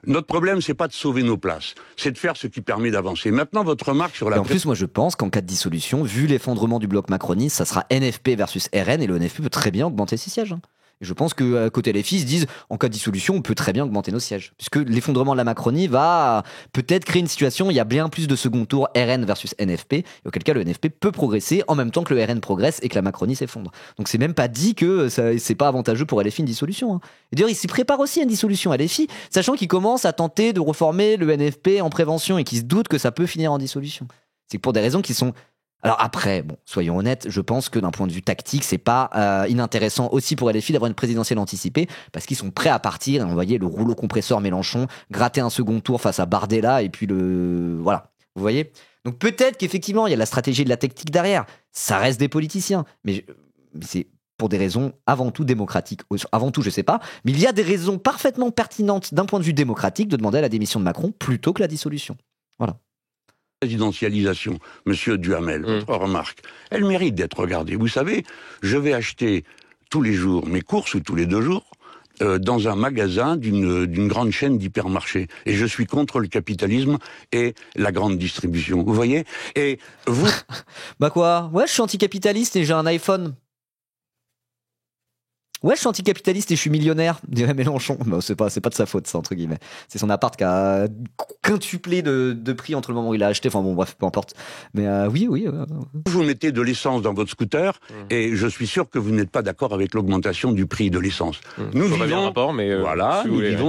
Notre problème, c'est pas de sauver nos places, c'est de faire ce qui permet d'avancer. Maintenant, votre remarque sur la... Et en plus, moi je pense qu'en cas de dissolution, vu l'effondrement du bloc macroniste, ça sera NFP versus RN et le NFP peut très bien augmenter ses sièges. Hein. Et je pense que côté LFI, ils se disent, en cas de dissolution, on peut très bien augmenter nos sièges. Puisque l'effondrement de la Macronie va peut-être créer une situation où il y a bien plus de second tour RN versus NFP, et auquel cas le NFP peut progresser en même temps que le RN progresse et que la Macronie s'effondre. Donc c'est même pas dit que c'est pas avantageux pour LFI une dissolution. Hein. Et d'ailleurs, il s'y prépare aussi à une dissolution LFI, sachant qu'il commence à tenter de reformer le NFP en prévention et qu'il se doute que ça peut finir en dissolution. C'est pour des raisons qui sont... Alors après, bon, soyons honnêtes, je pense que d'un point de vue tactique, c'est pas inintéressant aussi pour LFI d'avoir une présidentielle anticipée, parce qu'ils sont prêts à partir et envoyer le rouleau compresseur Mélenchon, gratter un second tour face à Bardella, et puis voilà, vous voyez. Donc peut-être qu'effectivement, il y a la stratégie de la tactique derrière, ça reste des politiciens, mais c'est pour des raisons avant tout démocratiques. Avant tout, je sais pas, mais il y a des raisons parfaitement pertinentes d'un point de vue démocratique de demander la démission de Macron plutôt que la dissolution. Voilà. Présidentialisation, monsieur Duhamel, votre remarque, elle mérite d'être regardée. Vous savez, je vais acheter tous les jours mes courses, ou tous les 2 jours, dans un magasin d'une grande chaîne d'hypermarchés. Et je suis contre le capitalisme et la grande distribution. Vous voyez? Et vous... Bah quoi? Ouais, je suis anticapitaliste et j'ai un iPhone. Ouais, je suis anticapitaliste et je suis millionnaire, dirait Mélenchon. Bah, c'est pas de sa faute, ça, entre guillemets. C'est son appart qui a quintuplé de prix entre le moment où il a acheté. Enfin bon, bref, peu importe. Mais oui. Vous mettez de l'essence dans votre scooter et je suis sûr que vous n'êtes pas d'accord avec l'augmentation du prix de l'essence. Nous vivons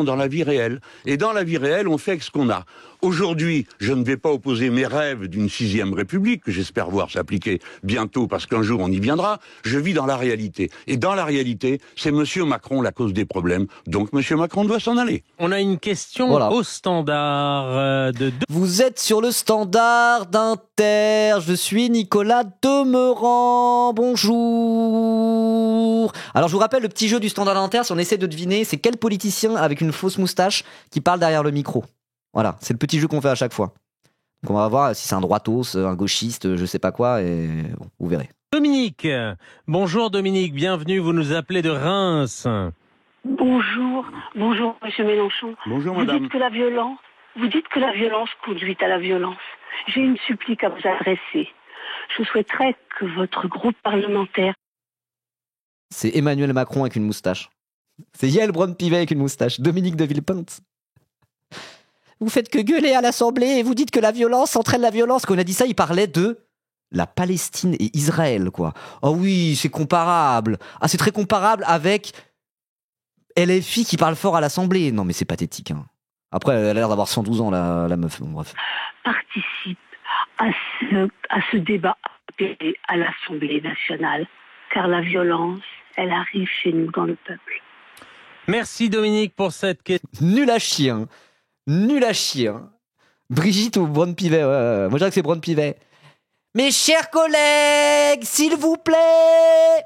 dans la vie réelle. Et dans la vie réelle, on fait avec ce qu'on a. Aujourd'hui, je ne vais pas opposer mes rêves d'une 6e République, que j'espère voir s'appliquer bientôt, parce qu'un jour on y viendra. Je vis dans la réalité. Et dans la réalité, c'est monsieur Macron la cause des problèmes. Donc monsieur Macron doit s'en aller. On a une question au standard de... Vous êtes sur le standard d'Inter. Je suis Nicolas Demeuran. Bonjour. Alors je vous rappelle le petit jeu du standard d'Inter. Si on essaie de deviner, c'est quel politicien avec une fausse moustache qui parle derrière le micro. Voilà, c'est le petit jeu qu'on fait à chaque fois. Donc on va voir si c'est un droitos, un gauchiste, je sais pas quoi, et bon, vous verrez. Dominique, bonjour Dominique, bienvenue, vous nous appelez de Reims. Bonjour monsieur Mélenchon. Bonjour vous madame. Dites que la violence conduit à la violence. J'ai une supplique à vous adresser. Je souhaiterais que votre groupe parlementaire... C'est Emmanuel Macron avec une moustache. C'est Yael Braun-Pivet avec une moustache. Dominique de Villepinte. Vous faites que gueuler à l'Assemblée et vous dites que la violence entraîne la violence. Quand on a dit ça, il parlait de La Palestine et Israël, quoi. Oh oui, c'est comparable. Ah, c'est très comparable avec LFI qui parle fort à l'Assemblée. Non, mais c'est pathétique. Hein. Après, elle a l'air d'avoir 112 ans, la meuf. Bon, bref. Participe à ce débat à l'Assemblée nationale, car la violence, elle arrive chez nous dans le peuple. Merci Dominique pour cette question. Nul à chien. Nul à chien. Brigitte ou Braun-Pivet, ouais. Moi je dirais que c'est Braun-Pivet. Mes chers collègues, s'il vous plaît.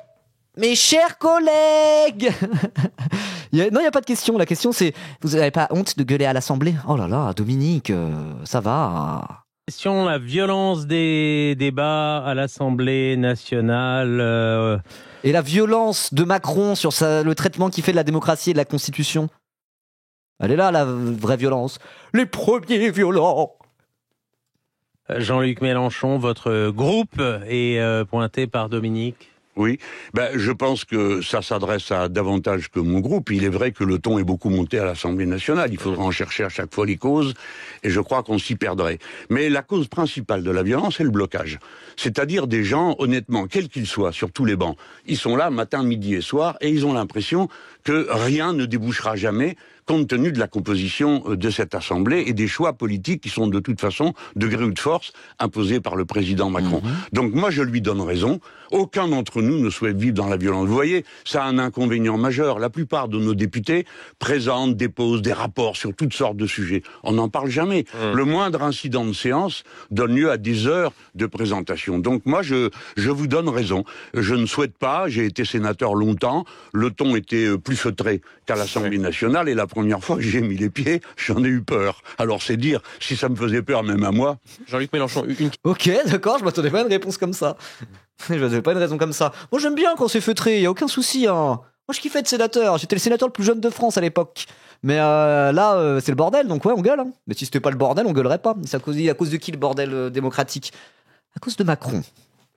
Mes chers collègues. Non, il n'y a pas de question. La question c'est, vous n'avez pas honte de gueuler à l'Assemblée? Oh là là, Dominique, ça va. Question, la violence des débats à l'Assemblée nationale. Et la violence de Macron sur le traitement qu'il fait de la démocratie et de la Constitution. Elle est là, la vraie violence. Les premiers violents. Jean-Luc Mélenchon, votre groupe est pointé par Dominique. Oui, je pense que ça s'adresse à davantage que mon groupe. Il est vrai que le ton est beaucoup monté à l'Assemblée nationale. Il faudra en chercher à chaque fois les causes, et je crois qu'on s'y perdrait. Mais la cause principale de la violence, c'est le blocage. C'est-à-dire des gens, honnêtement, quels qu'ils soient, sur tous les bancs, ils sont là matin, midi et soir, et ils ont l'impression que rien ne débouchera jamais, compte tenu de la composition de cette Assemblée et des choix politiques qui sont de toute façon, de gré ou de force, imposés par le président Macron. Donc moi, je lui donne raison. Aucun d'entre nous ne souhaite vivre dans la violence. Vous voyez, ça a un inconvénient majeur. La plupart de nos députés présentent, déposent des rapports sur toutes sortes de sujets. On n'en parle jamais. Le moindre incident de séance donne lieu à des heures de présentation. Donc moi, je vous donne raison. Je ne souhaite pas, j'ai été sénateur longtemps, le ton était plus feutré qu'à l'Assemblée nationale, et la première fois que j'ai mis les pieds, j'en ai eu peur. Alors c'est dire si ça me faisait peur même à moi. Jean-Luc Mélenchon, Ok, d'accord, je m'attendais pas à une réponse comme ça. Je m'attendais pas à une raison comme ça. Moi j'aime bien quand c'est feutré, y a aucun souci. Hein. Moi je kiffais être sénateur, j'étais le sénateur le plus jeune de France à l'époque. Mais là, c'est le bordel, donc ouais, on gueule. Hein. Mais si c'était pas le bordel, on gueulerait pas. C'est à cause de qui le bordel démocratique? À cause de Macron.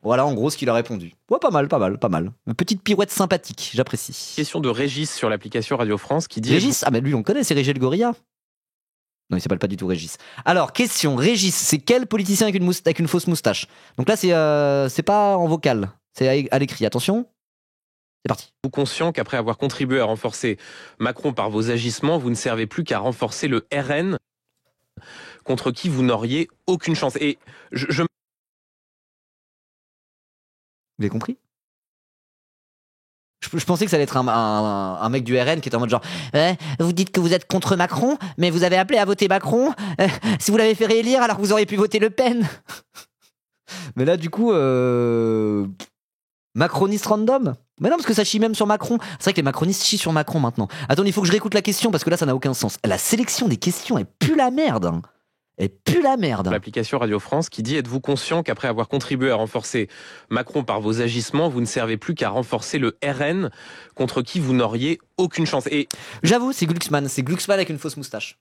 Voilà en gros ce qu'il a répondu. Ouais, pas mal. Une petite pirouette sympathique, j'apprécie. question de Régis sur l'application Radio France qui dit... Régis, ah mais lui on le connaît, c'est Régis le Gorilla. Non, il s'appelle pas du tout Régis. Alors, question, Régis, c'est quel politicien avec une fausse moustache? Donc là, c'est pas en vocal, c'est à l'écrit. Attention, c'est parti. Vous conscient qu'après avoir contribué à renforcer Macron par vos agissements, vous ne servez plus qu'à renforcer le RN contre qui vous n'auriez aucune chance. Et Vous avez compris? Je pensais que ça allait être un mec du RN qui était en mode genre vous dites que vous êtes contre Macron, mais vous avez appelé à voter Macron. Si vous l'avez fait réélire, alors que vous auriez pu voter Le Pen. Mais là, du coup, macroniste random. Mais non, parce que ça chie même sur Macron. C'est vrai que les macronistes chient sur Macron maintenant. Attends, il faut que je réécoute la question parce que là, ça n'a aucun sens. La sélection des questions, elle pue la merde. Hein. Elle pue la merde. L'application Radio France qui dit: êtes-vous conscient qu'après avoir contribué à renforcer Macron par vos agissements, vous ne servez plus qu'à renforcer le RN contre qui vous n'auriez aucune chance. Et j'avoue, c'est Glucksmann. C'est Glucksmann avec une fausse moustache.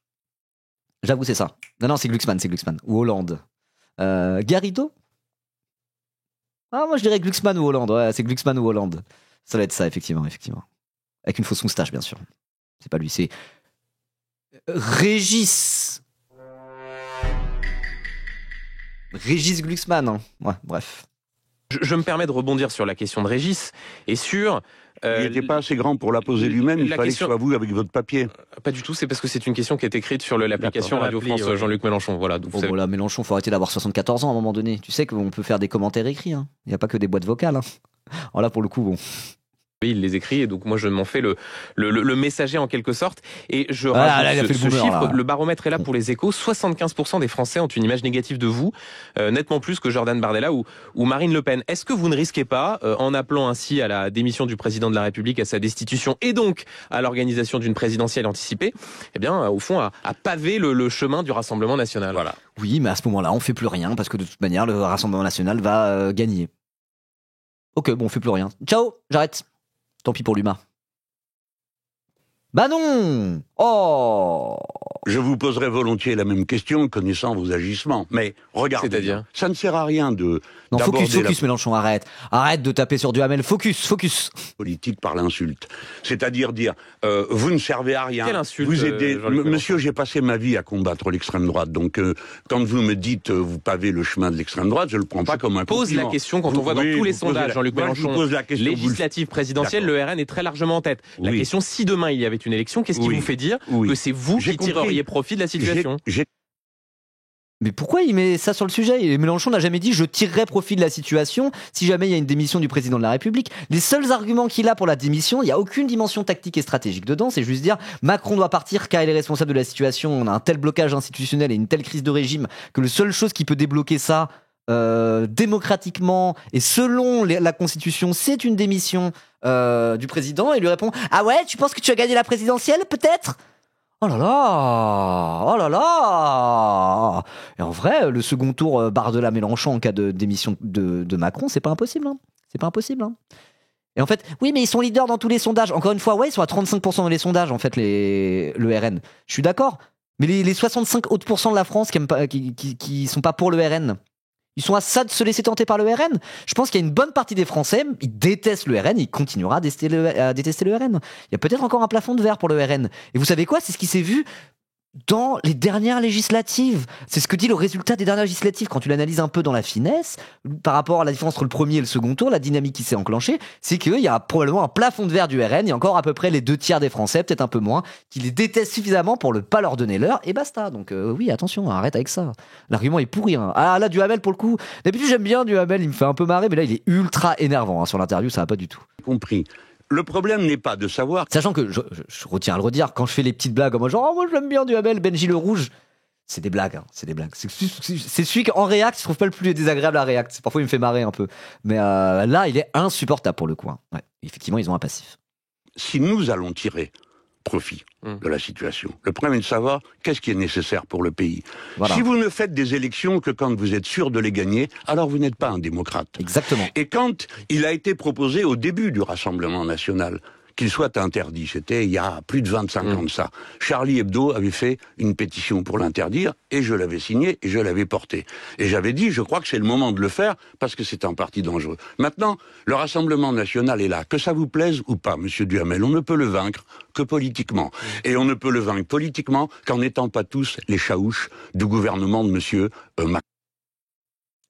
J'avoue, c'est ça. Non, c'est Glucksmann. Ou Hollande. Garrido? Ah, moi je dirais Glucksmann ou Hollande. Ouais, c'est Glucksmann ou Hollande. Ça va être ça, effectivement. Avec une fausse moustache, bien sûr. C'est pas lui, c'est Régis Glucksmann. Hein. Ouais, bref. Je me permets de rebondir sur la question de Régis et sur... il n'était pas assez grand pour la poser lui-même, il fallait que ce soit vous avec votre papier. Pas du tout, c'est parce que c'est une question qui est écrite sur l'application Radio France, ouais. Jean-Luc Mélenchon. Voilà, donc là, Mélenchon, faut arrêter d'avoir 74 ans à un moment donné. Tu sais qu'on peut faire des commentaires écrits. Hein. Il n'y a pas que des boîtes vocales. Hein. Alors là, pour le coup, bon... Il les écrit et donc moi je m'en fais le messager en quelque sorte et je rajoute ce chiffre, là. Le baromètre est là pour les Échos, 75% des Français ont une image négative de vous, nettement plus que Jordan Bardella ou Marine Le Pen. Est-ce que vous ne risquez pas, en appelant ainsi à la démission du président de la République, à sa destitution et donc à l'organisation d'une présidentielle anticipée, eh bien au fond à paver le chemin du Rassemblement National? Voilà. Oui, mais à ce moment-là on fait plus rien parce que de toute manière le Rassemblement National va gagner. Ok, bon on fait plus rien. Ciao, j'arrête. Tant pis pour l'humain. Bah non! Oh! Je vous poserai volontiers la même question, connaissant vos agissements. Mais regardez, C'est-à-dire ça ne sert à rien de Non, d'aborder focus, Mélenchon, arrête. Arrête de taper sur Duhamel, focus. la politique par l'insulte. C'est-à-dire dire, vous ne servez à rien. Quelle insulte, vous aidez... Jean-Luc Monsieur, j'ai passé ma vie à combattre l'extrême droite. Donc, quand vous me dites, vous pavez le chemin de l'extrême droite, je le prends pas comme un Pose compliment. la question quand on voit dans tous les sondages, Jean-Luc Moi, je vous Mélenchon, pose la question, législative, présidentielle, D'accord. le RN est très largement en tête. La Oui. question, si demain il y avait une élection, qu'est-ce qui Oui. vous fait dire Oui. que c'est vous J'ai qui compris. tireriez profit de la situation? J'ai Mais pourquoi il met ça sur le sujet? Et Mélenchon n'a jamais dit je tirerai profit de la situation si jamais il y a une démission du président de la République. Les seuls arguments qu'il a pour la démission, il n'y a aucune dimension tactique et stratégique dedans. C'est juste dire Macron doit partir car il est responsable de la situation. On a un tel blocage institutionnel et une telle crise de régime que la seule chose qui peut débloquer ça démocratiquement et selon la Constitution, c'est une démission du président. Et il lui répond ah ouais, tu penses que tu as gagné la présidentielle peut-être? Oh là là! Oh là là! Et en vrai, le second tour Bardella Mélenchon en cas de démission de Macron, c'est pas impossible. Hein. C'est pas impossible. Hein. Et en fait, oui, mais ils sont leaders dans tous les sondages. Encore une fois, ouais, ils sont à 35% dans les sondages, en fait, le RN. Je suis d'accord. Mais les 65 autres pourcents de la France qui sont pas pour le RN, ils sont à ça de se laisser tenter par le RN. Je pense qu'il y a une bonne partie des Français, ils détestent le RN, ils continuera à détester le RN. Il y a peut-être encore un plafond de verre pour le RN. Et vous savez quoi? C'est ce qui s'est vu dans les dernières législatives. C'est ce que dit le résultat des dernières législatives. Quand tu l'analyses un peu dans la finesse, par rapport à la différence entre le premier et le second tour, la dynamique qui s'est enclenchée, c'est qu'il y a probablement un plafond de verre du RN. Il y a encore à peu près les 2 tiers des Français, peut-être un peu moins, qui les détestent suffisamment pour ne pas leur donner l'heure, et basta. Donc oui, attention, arrête avec ça. L'argument est pourri. Hein. Ah là, Duhamel, pour le coup, d'habitude j'aime bien Duhamel, il me fait un peu marrer, mais là il est ultra énervant. Hein. Sur l'interview, ça va pas du tout. compris. Le problème n'est pas de savoir... Sachant que, je retiens à le redire, quand je fais les petites blagues en mode genre « Oh, moi je l'aime bien Duhamel, Benji le Rouge », c'est des blagues, hein, c'est des blagues. C'est celui qu'en réact, je trouve pas le plus désagréable à réact. Parfois il me fait marrer un peu. Mais là, il est insupportable pour le coup. Hein. Ouais. Effectivement, ils ont un passif. Si nous allons tirer profit de la situation, le problème est de savoir qu'est-ce qui est nécessaire pour le pays. Voilà. Si vous ne faites des élections que quand vous êtes sûr de les gagner, alors vous n'êtes pas un démocrate. Exactement. Et quand il a été proposé au début du Rassemblement national qu'il soit interdit, c'était il y a plus de 25 ans de ça, Charlie Hebdo avait fait une pétition pour l'interdire, et je l'avais signé et je l'avais porté. Et j'avais dit, je crois que c'est le moment de le faire, parce que c'est un parti dangereux. Maintenant, le Rassemblement national est là. Que ça vous plaise ou pas, monsieur Duhamel, on ne peut le vaincre que politiquement. Et on ne peut le vaincre politiquement qu'en n'étant pas tous les chaouches du gouvernement de monsieur Macron.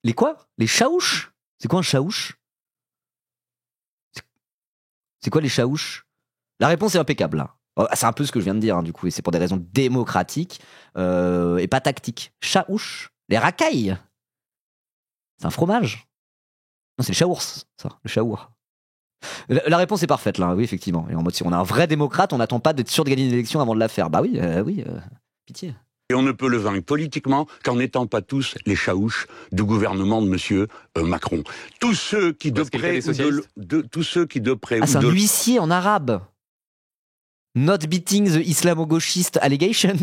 Les quoi? Les chaouches? C'est quoi un chaouche? C'est quoi les chaouches? La réponse est impeccable là. C'est un peu ce que je viens de dire, hein, du coup, et c'est pour des raisons démocratiques et pas tactiques. Chaouche, les racailles. C'est un fromage. Non, c'est le chaours, ça, le chaour. La réponse est parfaite là, oui, effectivement. Et en mode, si on a un vrai démocrate, on n'attend pas d'être sûr de gagner une élection avant de la faire. Bah oui, pitié. Et on ne peut le vaincre politiquement qu'en n'étant pas tous les chaouches du gouvernement de monsieur Macron. Tous ceux qui de près tous ceux qui de près c'est un huissier en arabe. Not beating the islamo-gauchiste allegations.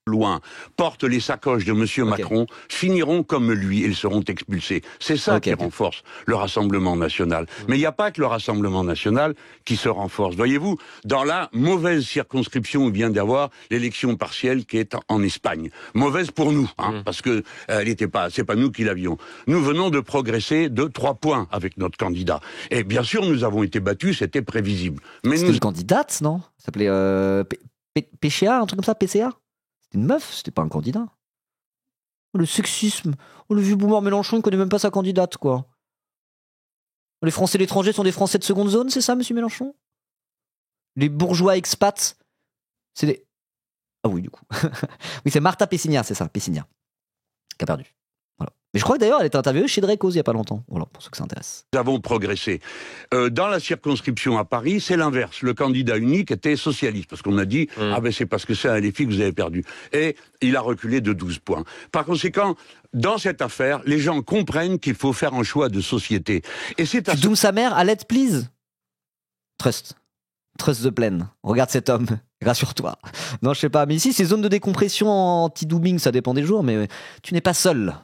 loin, portent les sacoches de monsieur Macron, finiront comme lui, ils seront expulsés. C'est ça qui renforce le Rassemblement national. Mais il n'y a pas que le Rassemblement national qui se renforce. Voyez-vous, dans la mauvaise circonscription où vient d'avoir l'élection partielle qui est en Espagne. Mauvaise pour nous, hein, parce que elle n'était pas, c'est pas nous qui l'avions. Nous venons de progresser de 3 points avec notre candidat. Et bien sûr, nous avons été battus, c'était prévisible. Mais c'était une candidate, non? Ça s'appelait PCA, un truc comme ça, PCA? Une meuf, c'était pas un candidat. Oh, le sexisme. Oh, le vieux boomer Mélenchon, il connaît même pas sa candidate, quoi. Les Français et l'étranger sont des Français de seconde zone, c'est ça, monsieur Mélenchon? Les bourgeois expats, c'est des... Ah oui, du coup. Oui, c'est Martha Pessigna, c'est ça, Pessigna, qui a perdu. Voilà. Mais je crois que d'ailleurs, elle était interviewée chez Dreycos il y a pas longtemps. Voilà, pour ceux que ça intéresse. Nous avons progressé. Dans la circonscription à Paris, c'est l'inverse. Le candidat unique était socialiste, parce qu'on a dit ah ben c'est parce que c'est un LFI que vous avez perdu. Et il a reculé de 12 points. Par conséquent, dans cette affaire, les gens comprennent qu'il faut faire un choix de société. Et c'est à... Tu doomes sa mère à l'aide, please. Trust the plan. Regarde cet homme. Rassure-toi. Non, je sais pas. Mais ici, c'est zone de décompression anti-dooming, ça dépend des jours, mais tu n'es pas seul.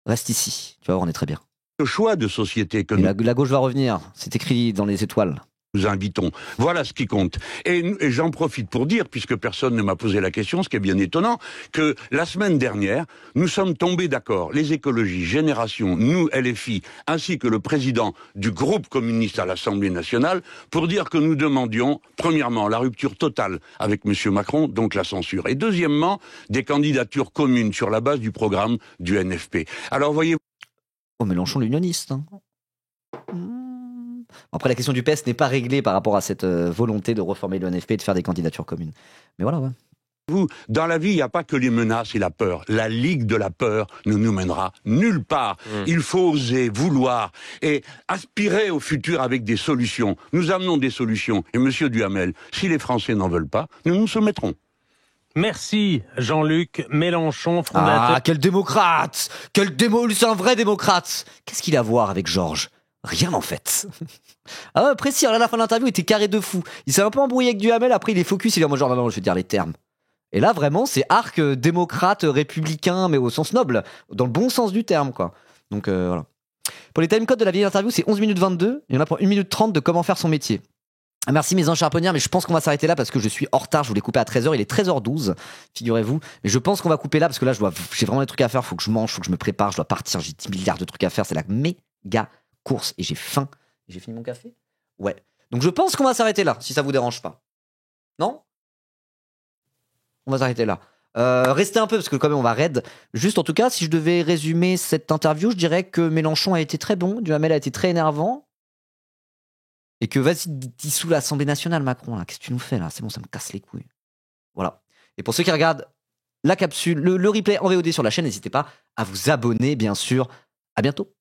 Reste ici. Tu vas voir, on est très bien. Le choix de société que la gauche va revenir. C'est écrit dans les étoiles. nous invitons. Voilà ce qui compte. Et j'en profite pour dire, puisque personne ne m'a posé la question, ce qui est bien étonnant, que la semaine dernière, nous sommes tombés d'accord, les écologies, Génération, nous, LFI, ainsi que le président du groupe communiste à l'Assemblée nationale, pour dire que nous demandions, premièrement, la rupture totale avec M. Macron, donc la censure, et deuxièmement, des candidatures communes sur la base du programme du NFP. Alors, voyez. Oh, Mélenchon l'unioniste. Hein. Après, la question du PS n'est pas réglée par rapport à cette volonté de reformer le NFP et de faire des candidatures communes. Mais voilà, ouais. Vous, dans la vie, il n'y a pas que les menaces et la peur. La ligue de la peur ne nous mènera nulle part. Il faut oser, vouloir et aspirer au futur avec des solutions. Nous amenons des solutions. Et monsieur Duhamel, si les Français n'en veulent pas, nous nous soumettrons. Merci Jean-Luc Mélenchon, fondateur... Ah, quel démocrate! C'est un vrai démocrate! Qu'est-ce qu'il a à voir avec Georges? Rien en fait. Ah ouais, précis, à la fin de l'interview, il était carré de fou. Il s'est un peu embrouillé avec Duhamel, après il est focus, il est en mode genre non, je vais dire les termes. Et là vraiment, c'est arc démocrate, républicain, mais au sens noble, dans le bon sens du terme, quoi. Donc voilà. Pour les timecodes de la vieille interview, c'est 11 minutes 22, il y en a pour 1 minute 30 de comment faire son métier. Merci mes anges charbonnières, mais je pense qu'on va s'arrêter là parce que je suis en retard, je voulais couper à 13h, il est 13h12, figurez-vous. Mais je pense qu'on va couper là parce que là j'ai vraiment des trucs à faire, faut que je mange, faut que je me prépare, je dois partir, j'ai 10 milliards de trucs à faire, c'est la méga course et j'ai faim. J'ai fini mon café? Ouais. Donc je pense qu'on va s'arrêter là, si ça vous dérange pas. Non? On va s'arrêter là. Restez un peu, parce que quand même on va raid. Juste en tout cas, si je devais résumer cette interview, je dirais que Mélenchon a été très bon, Duhamel a été très énervant. Et que vas-y, dissous l'Assemblée nationale, Macron, là. Qu'est-ce que tu nous fais là? C'est bon, ça me casse les couilles. Voilà. Et pour ceux qui regardent la capsule, le replay en VOD sur la chaîne, n'hésitez pas à vous abonner, bien sûr. À bientôt.